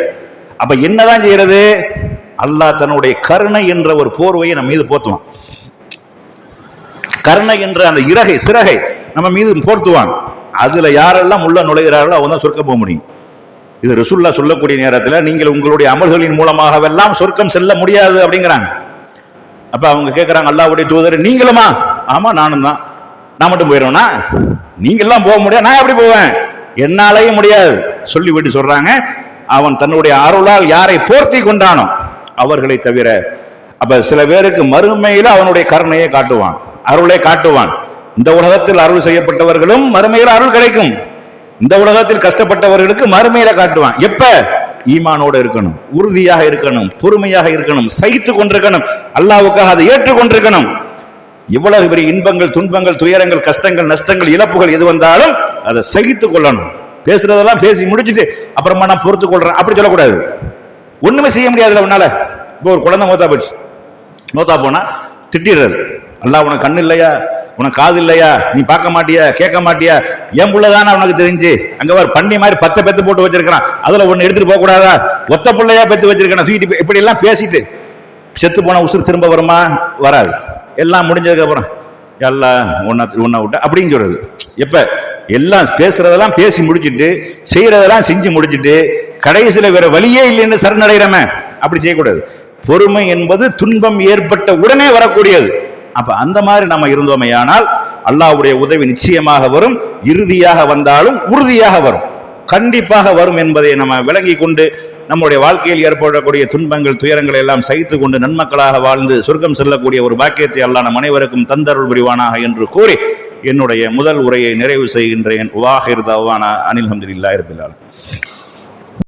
அப்ப என்னதான் செய்யறது? அல்லாஹ் தன்னுடைய கருணை என்ற ஒரு போர்வையை நம்ம மீது போர்த்துவான். கருணை என்ற அந்த சிறகை நம்ம மீது போர்த்துவான். அதுல யாரெல்லாம் உள்ள நுழைகிறார்களோ அவங்க தான் சொர்க்கம் போக முடியும். இது ரசூலுல்லாஹ் சொல்லக்கூடிய நேரத்தில் நீங்கள் உங்களுடைய அமல்களின் மூலமாகவெல்லாம் சொர்க்கம் செல்ல முடியாது அப்படிங்கிறாங்க. அப்ப அவங்க கேட்கிறாங்க, அல்லாஹ்வுடைய தூதர் நீங்களுமா? ஆமா, நானும் தான். நான் மட்டும் போயிடுவேனா? நீங்க எல்லாம் போக முடியாது, நான் எப்படி போவேன்? என்னாலேயே முடியாது சொல்லிவிட்டு சொல்றாங்க, அவன் தன்னுடைய அருளால் யாரை போர்த்தி கொண்டானோ அவர்களை தவிர. அப்ப சில பேருக்கு மறுமையில அவனுடைய கருணையை காட்டுவான், அருளை காட்டுவான். இந்த உலகத்தில் அருள் செய்யப்பட்டவர்களும் மறுமையில் அருள் கிடைக்கும். இந்த உலகத்தில் கஷ்டப்பட்டவர்களுக்கு மறுமையில காட்டுவான். எப்ப? ஈமானோடு இருக்கணும், உறுதியாக இருக்கணும், பொறுமையாக இருக்கணும், சகித்து கொண்டிருக்கணும், அல்லாஹ்வுக்காக அதை ஏற்றுக்கொண்டிருக்கணும். எவ்வளவு பெரிய இன்பங்கள், துன்பங்கள், துயரங்கள், கஷ்டங்கள், நஷ்டங்கள், இழப்புகள் எது வந்தாலும் அதை சகித்து கொள்ளணும். பேசுறதெல்லாம் பேசி முடிச்சுட்டு அப்புறமா நான் பொறுத்து கொள்றேன் அப்படி சொல்லக்கூடாது. ஒண்ணுமே செய்ய முடியாதுல உன்னால. இப்போ ஒரு குழந்தை மௌத்தா போனா திட்டிடுறது, அல்லாஹ் உனக்கு கண்ணு இல்லையா, உனக்கு காது இல்லையா, நீ பார்க்க மாட்டியா, கேட்க மாட்டியா, என் புள்ளதானே உனக்கு தெரிஞ்சு அங்க ஒரு பண்ணி மாதிரி 10 பெத்து போட்டு வச்சிருக்கான், அதுல ஒண்ணு எடுத்துட்டு போக கூடாதா, ஒத்த பிள்ளையா பெத்து வச்சிருக்கான் தூக்கிட்டு, இப்படி எல்லாம் பேசிட்டு செத்து போன உசுறு திரும்ப வருமா? வராது. எல்லாம் முடிஞ்சதுக்கு அப்புறம் எல்லாம் ஒன்ன விட்ட அப்படின்னு சொல்றது. எப்ப எல்லாம் பேசுறதெல்லாம் பேசி முடிச்சுட்டு, செய்யறதெல்லாம் செஞ்சு முடிச்சுட்டு, கடைசியில வேற வழியே இல்லைன்னு சரணடைகிறமே, அப்படி செய்யக்கூடாது. பொறுமை என்பது துன்பம் ஏற்பட்ட உடனே வரக்கூடியது. அப்ப அந்த மாதிரி நம்ம இருந்தோமையானால் அல்லாஹ்வுடைய உதவி நிச்சயமாக வரும். இறுதியாக வந்தாலும் உறுதியாக வரும், கண்டிப்பாக வரும் என்பதை நம்ம விளங்கி கொண்டு நம்முடைய வாழ்க்கையில் ஏற்படக்கூடிய துன்பங்கள், துயரங்களை எல்லாம் சகித்து கொண்டு நன்மக்களாக வாழ்ந்து சொர்க்கம் செல்லக்கூடிய ஒரு பாக்கியத்தை அல்லாஹ் நம் அனைவருக்கும் தந்தருள் புரிவானாக என்று கூறி என்னுடைய முதல் உரையை நிறைவு செய்கின்றேன். வாஹிர் தஅவானா அனில் ஹம்துலில்லாஹி ரப்பில் ஆலமீன்.